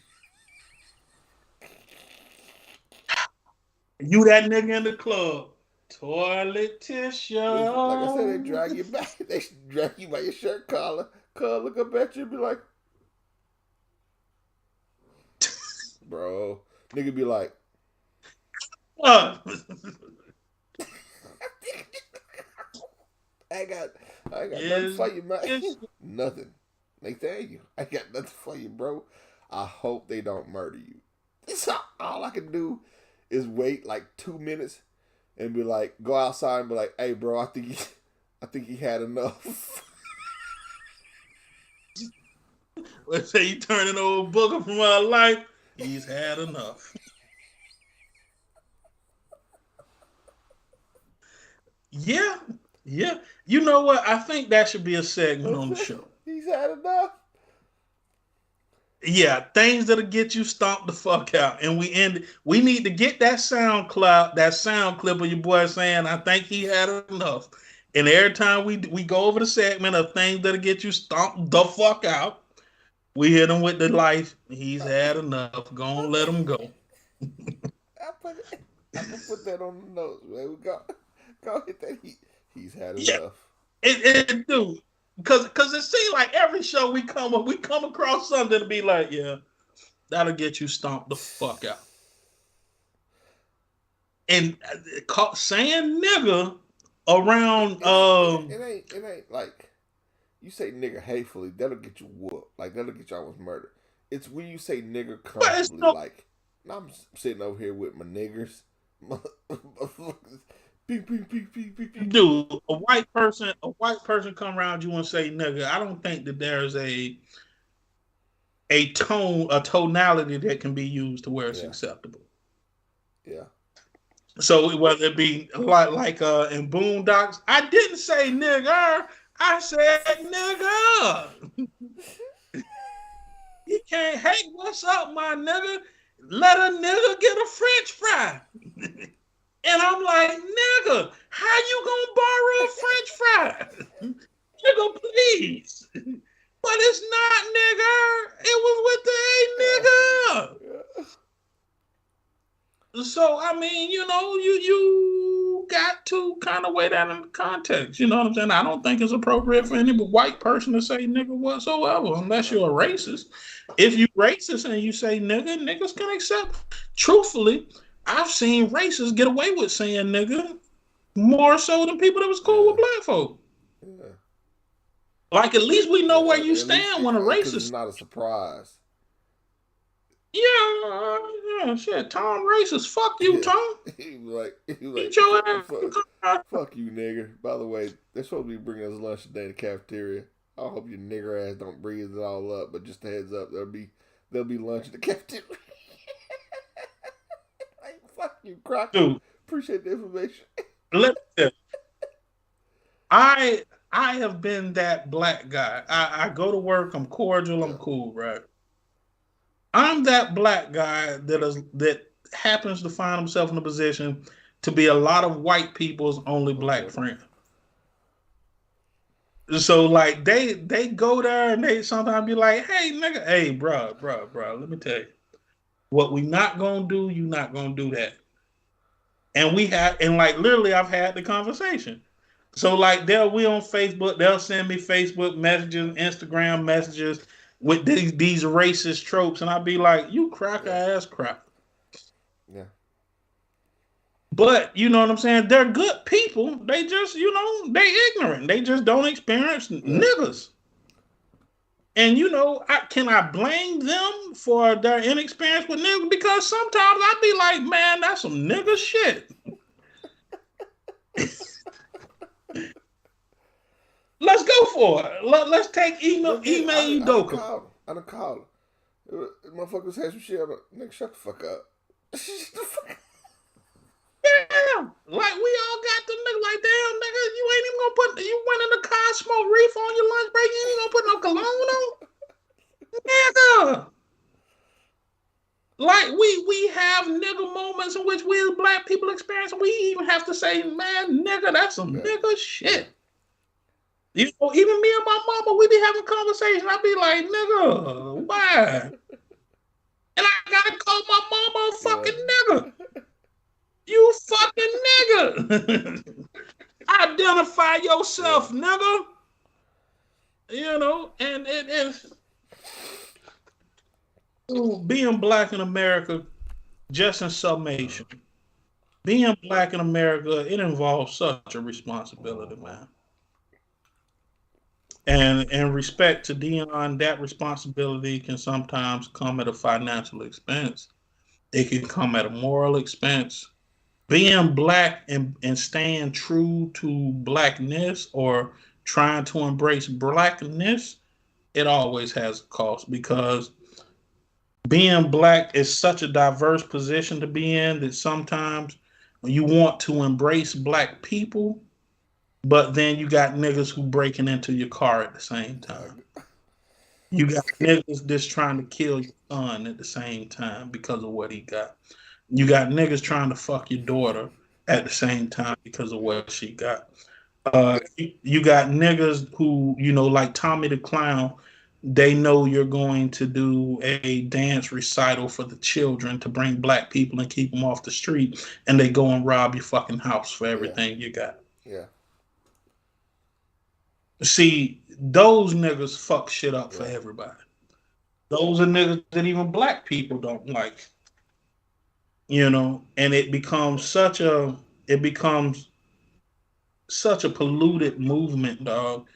You that nigga in the club. Toilet tissue. Like I said, they drag you back. They drag you by your shirt collar. Look up at you and be like, bro. Nigga be like, what? I ain't got nothing for you, man. Nothing. They tell you, I got nothing for you, bro. I hope they don't murder you. It's all I can do is wait like 2 minutes and be like, go outside and be like, hey, bro, I think he had enough. Let's say you turn an old booger from our life. He's had enough. Yeah. You know what? I think that should be a segment on the show. He's had enough. Yeah, things that'll get you stomped the fuck out. And we need to get that sound clip of your boy saying, I think he had enough. And every time we go over the segment of things that'll get you stomped the fuck out, we hit him with the life. He's had enough. Go on, let him go. I can put that on the notes, man. We go hit that. He's had enough. It do. Because it seems like every show we come across something to be like, yeah, that'll get you stomped the fuck out. And saying nigga around it ain't like you say nigga hatefully, that'll get you whooped. Like that'll get you almost murdered. It's when you say nigger comfortably, like I'm sitting over here with my niggers. Dude, a white person come around you and say nigga. I don't think that there's a tonality that can be used to where it's acceptable. Yeah. So whether it be like in Boondocks, I didn't say nigger, I said nigga. You can't hate what's up, my nigga. Let a nigga get a French fry. And I'm like, nigga, how you gonna borrow a French fry? Nigga, please. But it's not, nigga. It was with the A, nigga. So, I mean, you got to kind of weigh that in context. You know what I'm saying? I don't think it's appropriate for any white person to say nigga whatsoever, unless you're a racist. If you racist and you say nigga, niggas can accept. Truthfully, I've seen racists get away with saying nigga more so than people that was cool with black folk. Yeah. Like, at least we know where you stand when a racist. It's not a surprise. Yeah, shit. Tom racist. Fuck you, Tom. he was Eat your ass. Fuck you, nigger. By the way, they're supposed to be bringing us lunch today in the cafeteria. I hope your nigger ass don't breathe it all up. But just a heads up, there'll be lunch in the cafeteria. Like, fuck you, Crocker. Dude, appreciate the information. I have been that black guy. I go to work. I'm cordial. I'm cool, right? I'm that black guy that happens to find himself in a position to be a lot of white people's only black friend. So like they go there and they sometimes be like, hey nigga, hey bro, let me tell you, what we not gonna do, you not gonna do that. And like literally I've had the conversation. So like they'll be on Facebook, they'll send me Facebook messages, Instagram messages with these racist tropes, and I'd be like, you cracker ass crap. Yeah. But you know what I'm saying? They're good people. They just, they ignorant. They just don't experience niggas. And can I blame them for their inexperience with niggas? Because sometimes I'd be like, man, that's some nigga shit. Let's go for it. Let's take email Udoka. I done called him. Motherfuckers had some shit. I'm like, nigga, shut the fuck up. Shut the fuck up. Yeah, like we all got them niggas. Like, damn, nigga, you ain't even gonna put. You went in the car, smoke reefer on your lunch break. You ain't gonna put no cologne on, nigga. Like we have nigga moments in which we as black people experience. We even have to say, man, nigga, that's some nigga shit. Even me and my mama, we be having conversations. I be like, nigga, why? And I gotta call my mama a fucking nigga. You fucking nigga. Identify yourself, nigga. And it is being black in America, just in summation. Being black in America, it involves such a responsibility, man. And in respect to Dion, that responsibility can sometimes come at a financial expense. It can come at a moral expense. Being black and staying true to blackness or trying to embrace blackness, it always has a cost, because being black is such a diverse position to be in that sometimes you want to embrace black people, but then you got niggas who breaking into your car at the same time. You got niggas just trying to kill your son at the same time because of what he got. You got niggas trying to fuck your daughter at the same time because of what she got. You got niggas who, like Tommy the Clown, they know you're going to do a dance recital for the children to bring black people and keep them off the street, and they go and rob your fucking house for everything you got. Yeah. See, those niggas fuck shit up for everybody. Those are niggas that even black people don't like. And it becomes such a polluted movement, dog,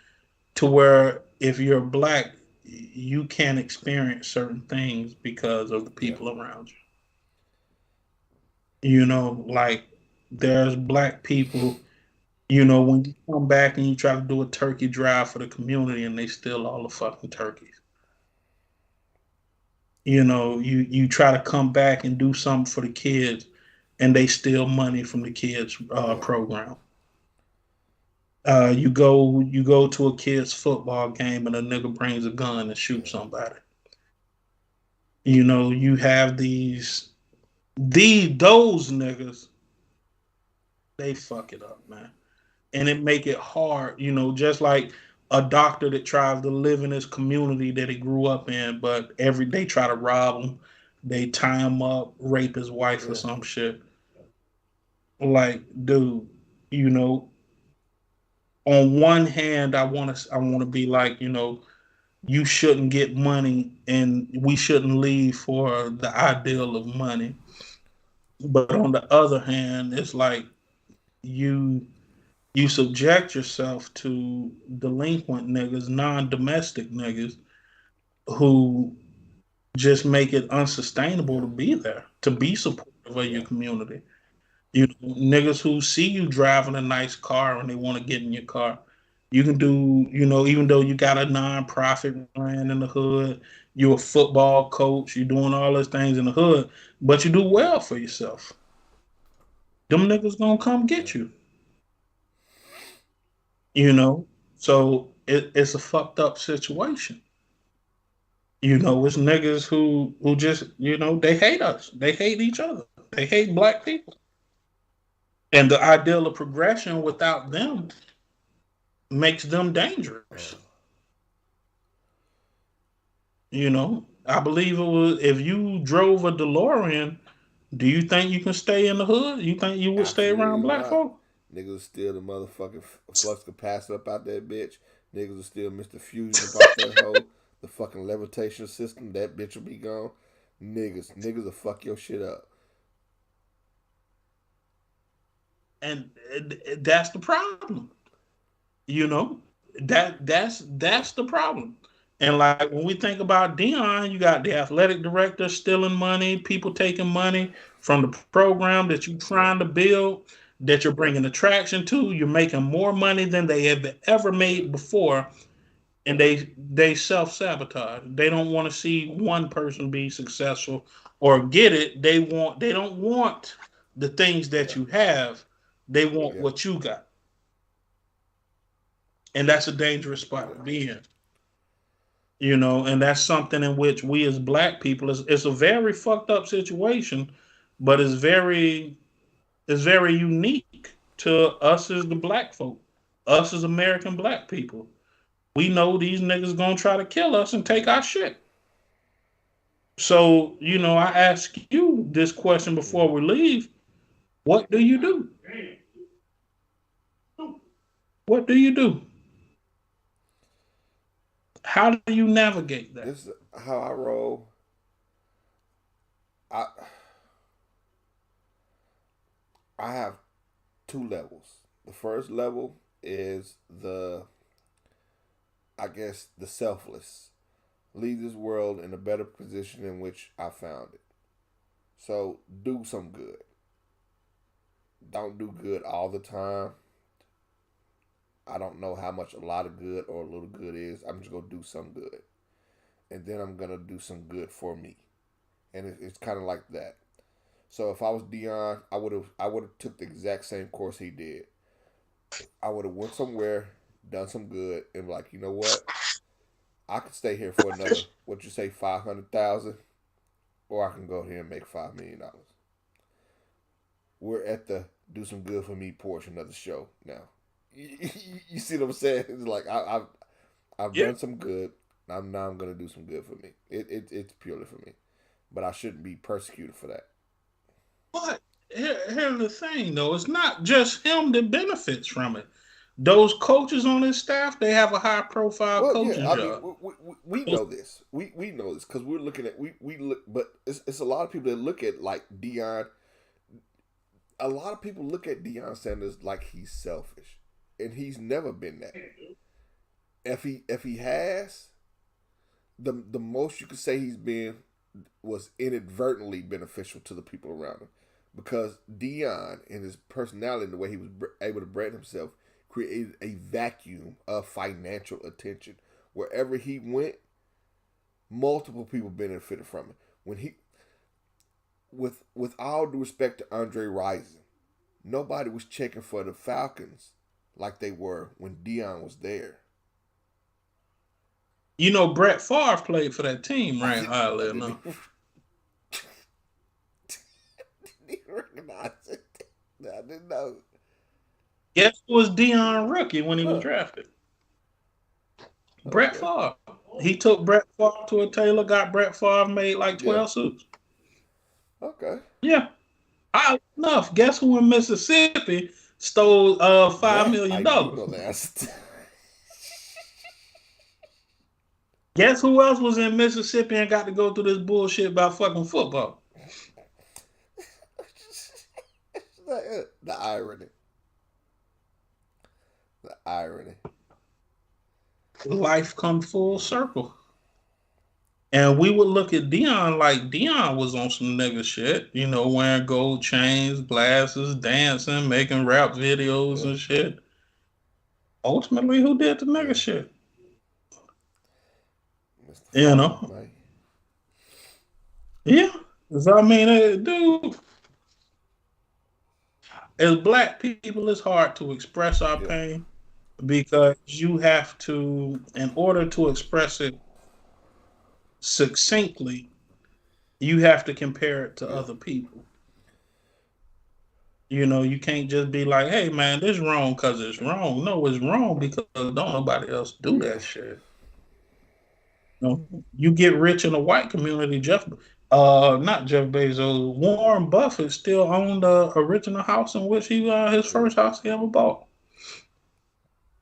to where if you're black, you can't experience certain things because of the people around you. Like there's black people, when you come back and you try to do a turkey drive for the community and they steal all the fucking turkeys. You try to come back and do something for the kids and they steal money from the kids program. You go to a kid's football game and a nigga brings a gun and shoots somebody. You have those niggas, they fuck it up, man. And it make it hard, just like a doctor that tries to live in his community that he grew up in, but every day try to rob him, they tie him up, rape his wife or some shit. Like, dude, on one hand, I want to be like, you shouldn't get money and we shouldn't leave for the ideal of money. But on the other hand, it's like you you subject yourself to delinquent niggas, non-domestic niggas who just make it unsustainable to Yeah, be there, to be supportive of your yeah, community. You know, niggas who see you driving a nice car and they want to get in your car. You can do, even though you got a nonprofit brand in the hood, you're a football coach, you're doing all those things in the hood, but you do yeah, well for yourself. Them niggas gonna come yeah. get you, you know? So it's a fucked up situation. It's niggas who just, they hate us. They hate each other. They hate black people. And the ideal of progression without them makes them dangerous. Uh, I believe it was if you drove a DeLorean, do you think you can stay in the hood? You think you would stay around Absolutely black not. folk? Niggas will steal the motherfucking flux capacitor up out that bitch. Niggas will steal Mr. Fusion up out that hoe. The fucking levitation system, that bitch will be gone. Niggas will fuck your shit up. And that's the problem. You know that's the problem. And like when we think about Dion, you got the athletic director stealing money, people taking money from the program that you're Yeah, trying to build, that you're bringing attraction to. You're making more money than they have ever yeah, made before, and they self sabotage. They don't want to see one person be successful or get it. They don't want the things that yeah, you have. They want yeah, what you got, and that's a dangerous spot to yeah, be in. And that's something in which we as black people it's a very fucked up situation, but it's very unique to us as the black folk, us as American black people. We know these niggas gonna try to kill us and take our shit. So, I ask you this question before mm-hmm. we leave. What do you do? What do you do? How do you navigate that? This is how I roll. I I have two levels. The first level is I guess the selfless. Leave this world in a better position in which I found it. So do some good. Don't do good all the time. I don't know how much a lot of good or a little good is. I'm just gonna do some good, and then I'm gonna do some good for me, and it's kind of like that. So if I was Dion, I would have took the exact same course he did. I would have went somewhere, done some good, and like, you know what? I could stay here for another, what you say, 500,000, or I can go here and make $5 million. We're at the do some good for me portion of the show now. You see what I'm saying? It's like I've Yeah. done some good. Now I'm gonna do some good for me. It's purely for me, but I shouldn't be persecuted for that. But here's the thing, though. It's not just him that benefits from it. Those coaches on his staff, they have a high profile Well, yeah, coaching I mean, job. we know this. We know this because we're looking at we look, but it's a lot of people that look at like Dion. A lot of people look at Deion Sanders like he's selfish, and he's never been that. If he has, the most you could say he's been was inadvertently beneficial to the people around him, because Dion and his personality and the way he was able to brand himself created a vacuum of financial attention. Wherever he went, multiple people benefited from it. When he, with all due respect to Andre Rison, nobody was checking for the Falcons like they were when Dion was there. Brett Favre played for that team, I right? didn't know. I Highly didn't enough. even recognize it. I didn't know. Guess who was Dion rookie when he was Huh. drafted? Brett Okay. Favre. He took Brett Favre to a tailor, got Brett Favre, made like Yeah. 12 suits. Okay. Yeah. Odd enough, guess who in Mississippi stole $5 That million? I do know the answer. Guess who else was in Mississippi and got to go through this bullshit about fucking football? The irony. The irony. Life come full circle. And we would look at Dion like Dion was on some nigga shit, you know, wearing gold chains, glasses, dancing, making rap videos and shit. Ultimately, who did the nigga shit? Mr. You know? Man. Yeah. So, I mean, dude, as black people, it's hard to express our pain because you have to, in order to express it succinctly, you have to compare it to other people. You know, you can't just be like, hey, man, this wrong because it's wrong. No, it's wrong because don't nobody else do that shit. You know, you get rich in the white community, not Jeff Bezos, Warren Buffett still owned the original house in which his first house he ever bought.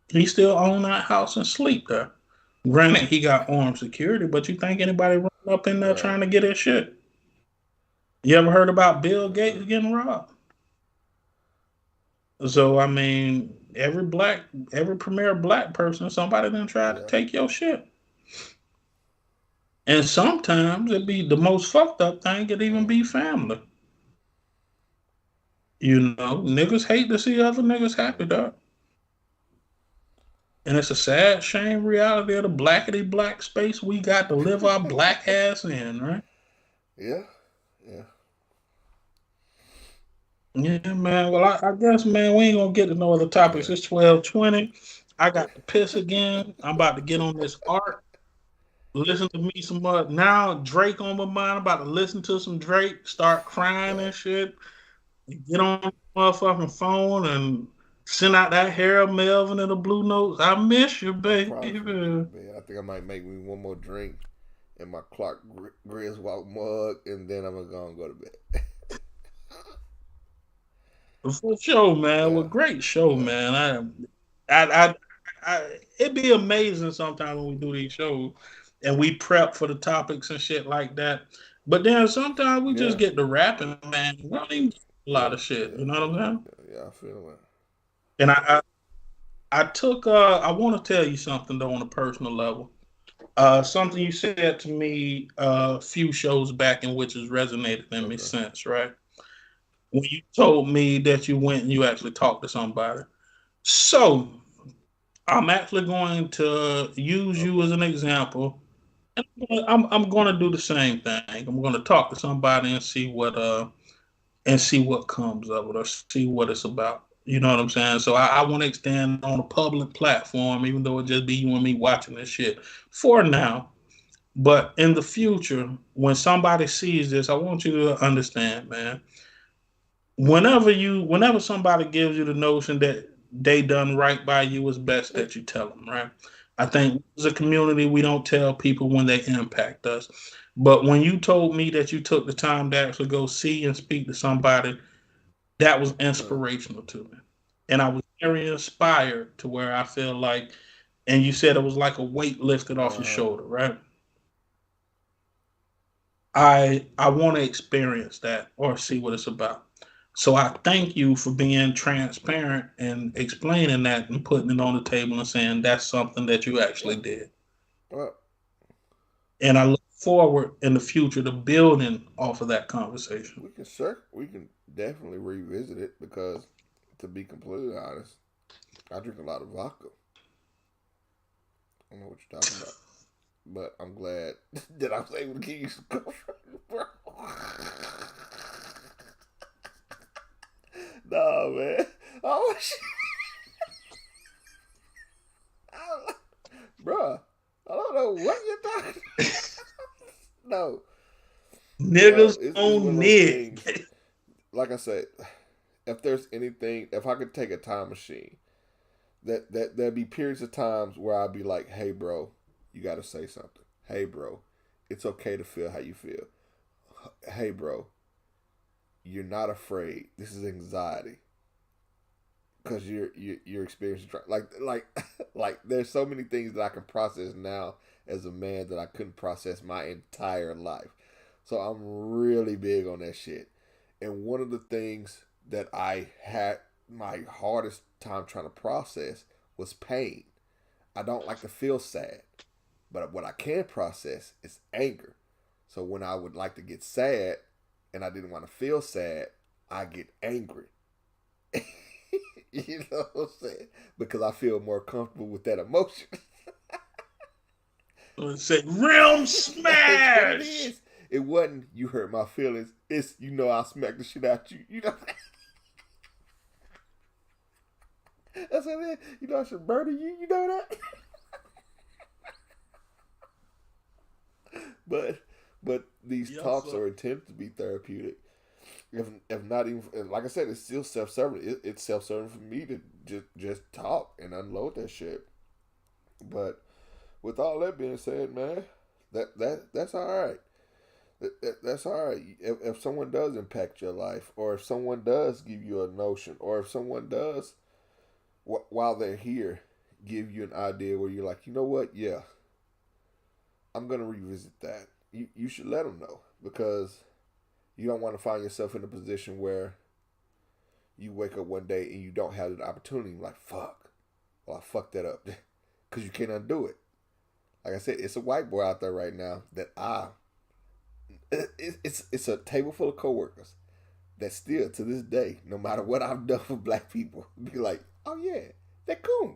He still owned that house and sleep there. Granted, he got armed security, but you think anybody running up in there trying to get his shit? You ever heard about Bill Gates getting robbed? So I mean, every premier black person, somebody done tried to take your shit. And sometimes it be the most fucked up thing. It even be family. You know, niggas hate to see other niggas happy, dog. And it's a sad, shame reality of the blackity black space we got to live our black ass in, right? Yeah. Yeah, man. Well, I guess, man, we ain't gonna get to no other topics. It's 12:20. I got to piss again. I'm about to get on this art. Listen to me some more. Now Drake on my mind. I'm about to listen to some Drake. Start crying and shit. Get on the motherfucking phone and send out that Harold Melvin and the Blue Notes. I miss you, baby. Man, I think I might make me one more drink in my Clark Griswold mug, and then I'm gonna go to bed. For sure, man. Well, great show, man. It'd be amazing sometimes when we do these shows and we prep for the topics and shit like that. But then sometimes we just get to rapping, man. We don't even do a lot of shit. You know what I'm saying? Yeah, I feel it. And I took I want to tell you something though on a personal level. Something you said to me a few shows back in which has resonated in me since, right? When you told me that you went and you actually talked to somebody. So I'm actually going to use you as an example. And I'm going to do the same thing. I'm going to talk to somebody and see what comes of it or see what it's about. You know what I'm saying? So I want to extend on a public platform, even though it just be you and me watching this shit for now. But in the future, when somebody sees this, I want you to understand, man. Whenever somebody gives you the notion that they done right by you, it's best that you tell them, right? I think as a community, we don't tell people when they impact us. But when you told me that you took the time to actually go see and speak to somebody, that was inspirational to me. And I was very inspired to where I feel like, and you said it was like a weight lifted off your shoulder, right? I want to experience that or see what it's about. So I thank you for being transparent and explaining that and putting it on the table and saying that's something that you actually did. And I look forward in the future to building off of that conversation. We can definitely revisit it because, to be completely honest, I drink a lot of vodka. I don't know what you're talking about, but I'm glad that I was able to give you some ghostwriting, bro. Nah, man. Oh shit, bruh. I don't know what you're talking about. No. Niggas on Nick. Like I said, if there's anything, if I could take a time machine, there'd be periods of times where I'd be like, hey, bro, you got to say something. Hey, bro, it's okay to feel how you feel. Hey, bro, you're not afraid. This is anxiety. Because you're experiencing like there's so many things that I can process now as a man that I couldn't process my entire life. So I'm really big on that shit. And one of the things that I had my hardest time trying to process was pain. I don't like to feel sad, but what I can process is anger. So when I would like to get sad and I didn't want to feel sad, I get angry. You know what I'm saying? Because I feel more comfortable with that emotion. Say realm smash. That's what it is. It wasn't you hurt my feelings. It's I'll smack the shit out you. You know. That's what it is. I should murder you. You know that. But these talks are intended to be therapeutic. If not even, like I said, it's still self-serving. It's self-serving for me to just talk and unload that shit. But with all that being said, man, that's all right. That's all right. If someone does impact your life, or if someone does give you a notion, or if someone does, while they're here, give you an idea where you're like, you know what? Yeah, I'm gonna revisit that. You should let them know, because you don't want to find yourself in a position where you wake up one day and you don't have the opportunity. You're like, fuck. Well, I fucked that up. Because you can't undo it. Like I said, it's a white boy out there right now that it's a table full of coworkers that still, to this day, no matter what I've done for black people, be like, oh yeah, they're cool.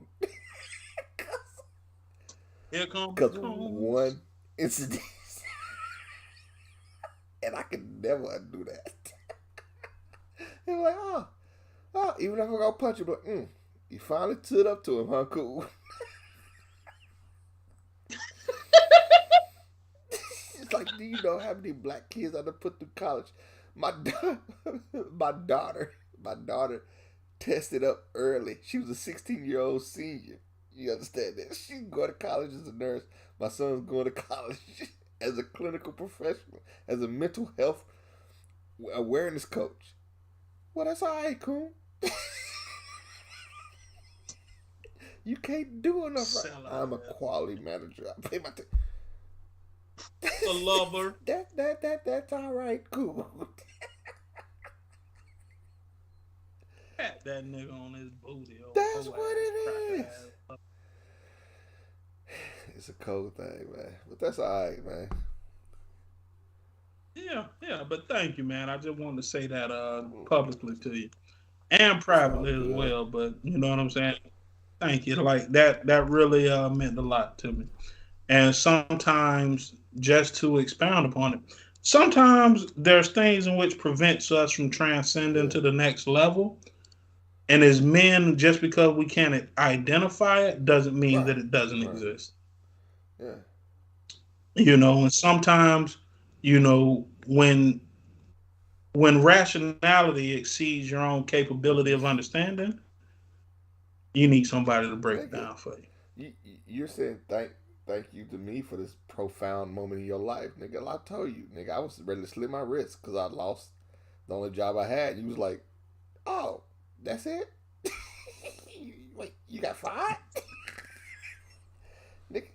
Here comes Because one incident. And I can never undo that. They're like, oh, even if I'm going to punch you, but you finally stood up to him, huh? Cool. It's like, do you know how many black kids I done put through college? My daughter tested up early. She was a 16-year-old senior. You understand that? She's going to college as a nurse. My son's going to college as a clinical professional, as a mental health awareness coach. Well, that's all right, cool. You can't do enough. Right. I'm a quality manager. I pay my a lover. That's all right, cool. Pat that nigga on his booty. That's what it is. It's a cold thing, man. But that's all right, man. Yeah, but thank you, man. I just wanted to say that publicly to you. And privately as well, but you know what I'm saying? Thank you. Like that really meant a lot to me. And sometimes, just to expound upon it, sometimes there's things in which prevents us from transcending to the next level. And as men, just because we can't identify it doesn't mean that it doesn't exist. Yeah. And sometimes, when rationality exceeds your own capability of understanding, you need somebody to break it down for you. You're saying thank you to me for this profound moment in your life, nigga. I told you, nigga, I was ready to slit my wrist because I lost the only job I had. You was like, oh, that's it? Wait, you got fired? Nigga.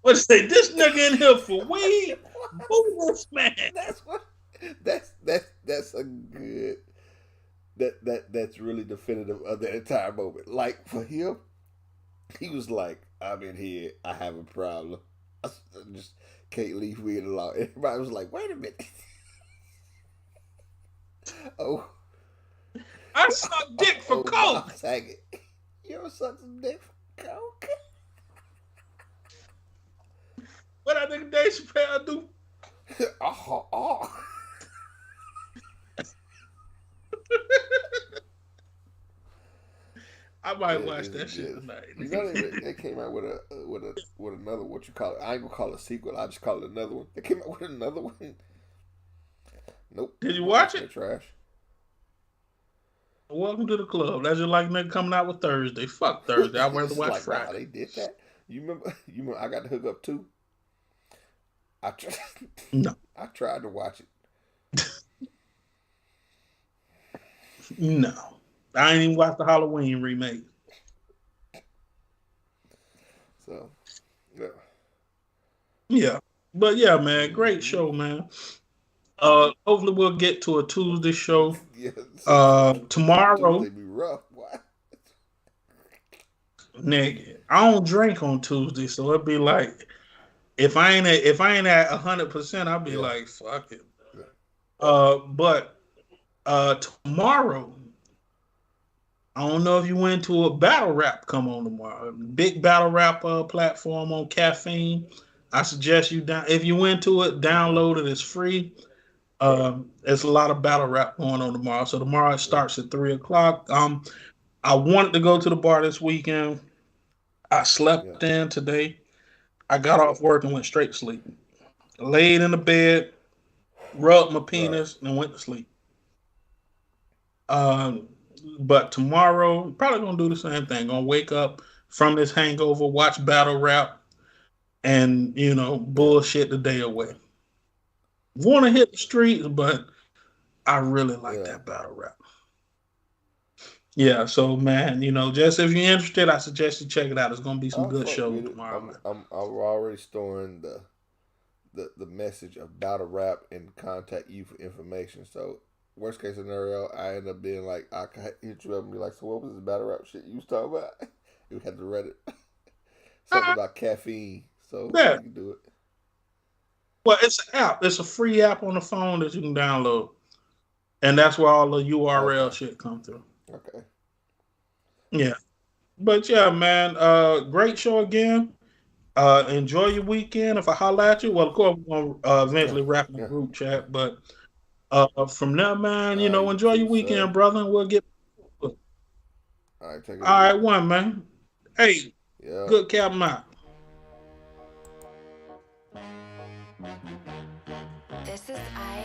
What say? This nigga in here for weed? Who this man? That's a good. That's really definitive of that entire moment. Like for him, he was like, "I'm in here. I have a problem. I just can't leave weed alone." Everybody was like, "Wait a minute." Oh, I suck dick for coke. You ever suck some dick for coke? What I think Dave Chappelle do? Oh. I might watch that shit tonight. You know they came out with another, what you call it? I ain't gonna call it a sequel. I just call it another one. They came out with another one. Nope. Did you watch it? Trash. Welcome to the club. That's just like nigga coming out with Thursday. Fuck Thursday. I'd rather watch Friday. Wow, they did that. You remember? I got to hook up too. No. I tried to watch it. No. I ain't even watched the Halloween remake. So, yeah. Yeah. But yeah, man, great show, man. Hopefully we'll get to a Tuesday show. Yes. Tomorrow. Tuesday be rough. What? nigga, I don't drink on Tuesday, so it'd be like if I ain't at 100%, I'll be Yeah. like, fuck it. Yeah. But tomorrow, I don't know if you went to a battle rap come on tomorrow. Big battle rap platform on Caffeine. I suggest you down if you went to it, download it. It's free. There's a lot of battle rap going on tomorrow. So tomorrow it Yeah. starts at 3 o'clock. I wanted to go to the bar this weekend. I Yeah. slept in today. I got off work and went straight to sleep. Laid in the bed, rubbed my Right. penis, and went to sleep. Um, but tomorrow, probably gonna do the same thing. Gonna wake up from this hangover, watch battle rap, and Yeah. bullshit the day Yeah. away. Want to hit the streets, but I really like Yeah. that battle rap. Yeah, so man, just if you're interested, I suggest you check it out. It's gonna be some I'll good fuck shows with it. tomorrow, man. I'm already storing the message of battle rap and contact you for information. So worst case scenario, I end up being like, I can hit you up and be like, so what was this battle rap shit you was talking about? You had to read it. Something about caffeine. So Yeah, we can do it. well, it's an app. It's a free app on the phone that you can download, and that's where all the URL Okay. shit come through. Okay. Yeah, but yeah, man, great show again. Enjoy your weekend. If I holler at you, well, of course, we're gonna Yeah. eventually wrap in the Yeah. group chat. But from there, man, You enjoy too, your sir. weekend, brother, and we'll get. All All right, take it right, easy. one man. Hey, Yeah. good Capt'n out. This is I